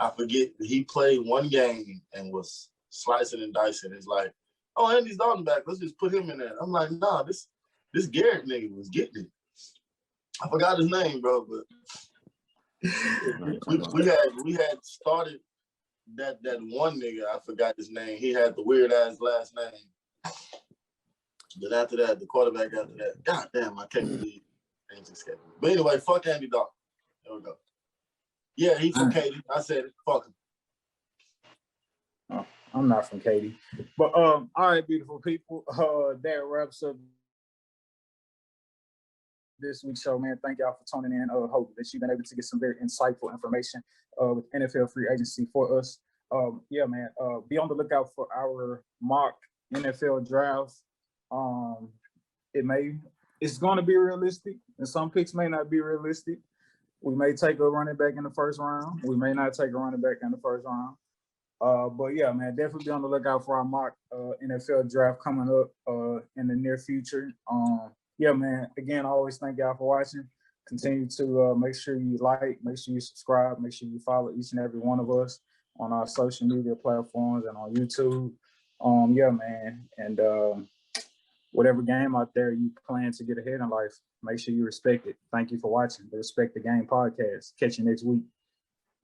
I forget, he played one game and was slicing and dicing. It's like, oh, Andy's Dalton back. Let's just put him in there. I'm like, nah, this Garrett nigga was getting it. I forgot his name, bro, but we had started that one nigga. I forgot his name. He had the weird ass last name. But after that, the quarterback after that, god damn, I can't believe things escaped me. But anyway, fuck Andy Dalton. There we go. Yeah, he's from Katy. I said it. Fuck him. Oh, I'm not from Katy. But all right, beautiful people. That wraps up this week's show, man. Thank y'all for tuning in. Hope that you've been able to get some very insightful information with NFL free agency for us. Yeah, man. Be on the lookout for our mock NFL draft. It's going to be realistic, and some picks may not be realistic. We may take a running back in the first round. We may not take a running back in the first round. But yeah, man, definitely be on the lookout for our mock NFL draft coming up in the near future. Yeah, man. Again, I always thank y'all for watching. Continue to make sure you like, make sure you subscribe, make sure you follow each and every one of us on our social media platforms and on YouTube. Yeah, man. And whatever game out there you plan to get ahead in life, make sure you respect it. Thank you for watching the Respect the Game podcast. Catch you next week.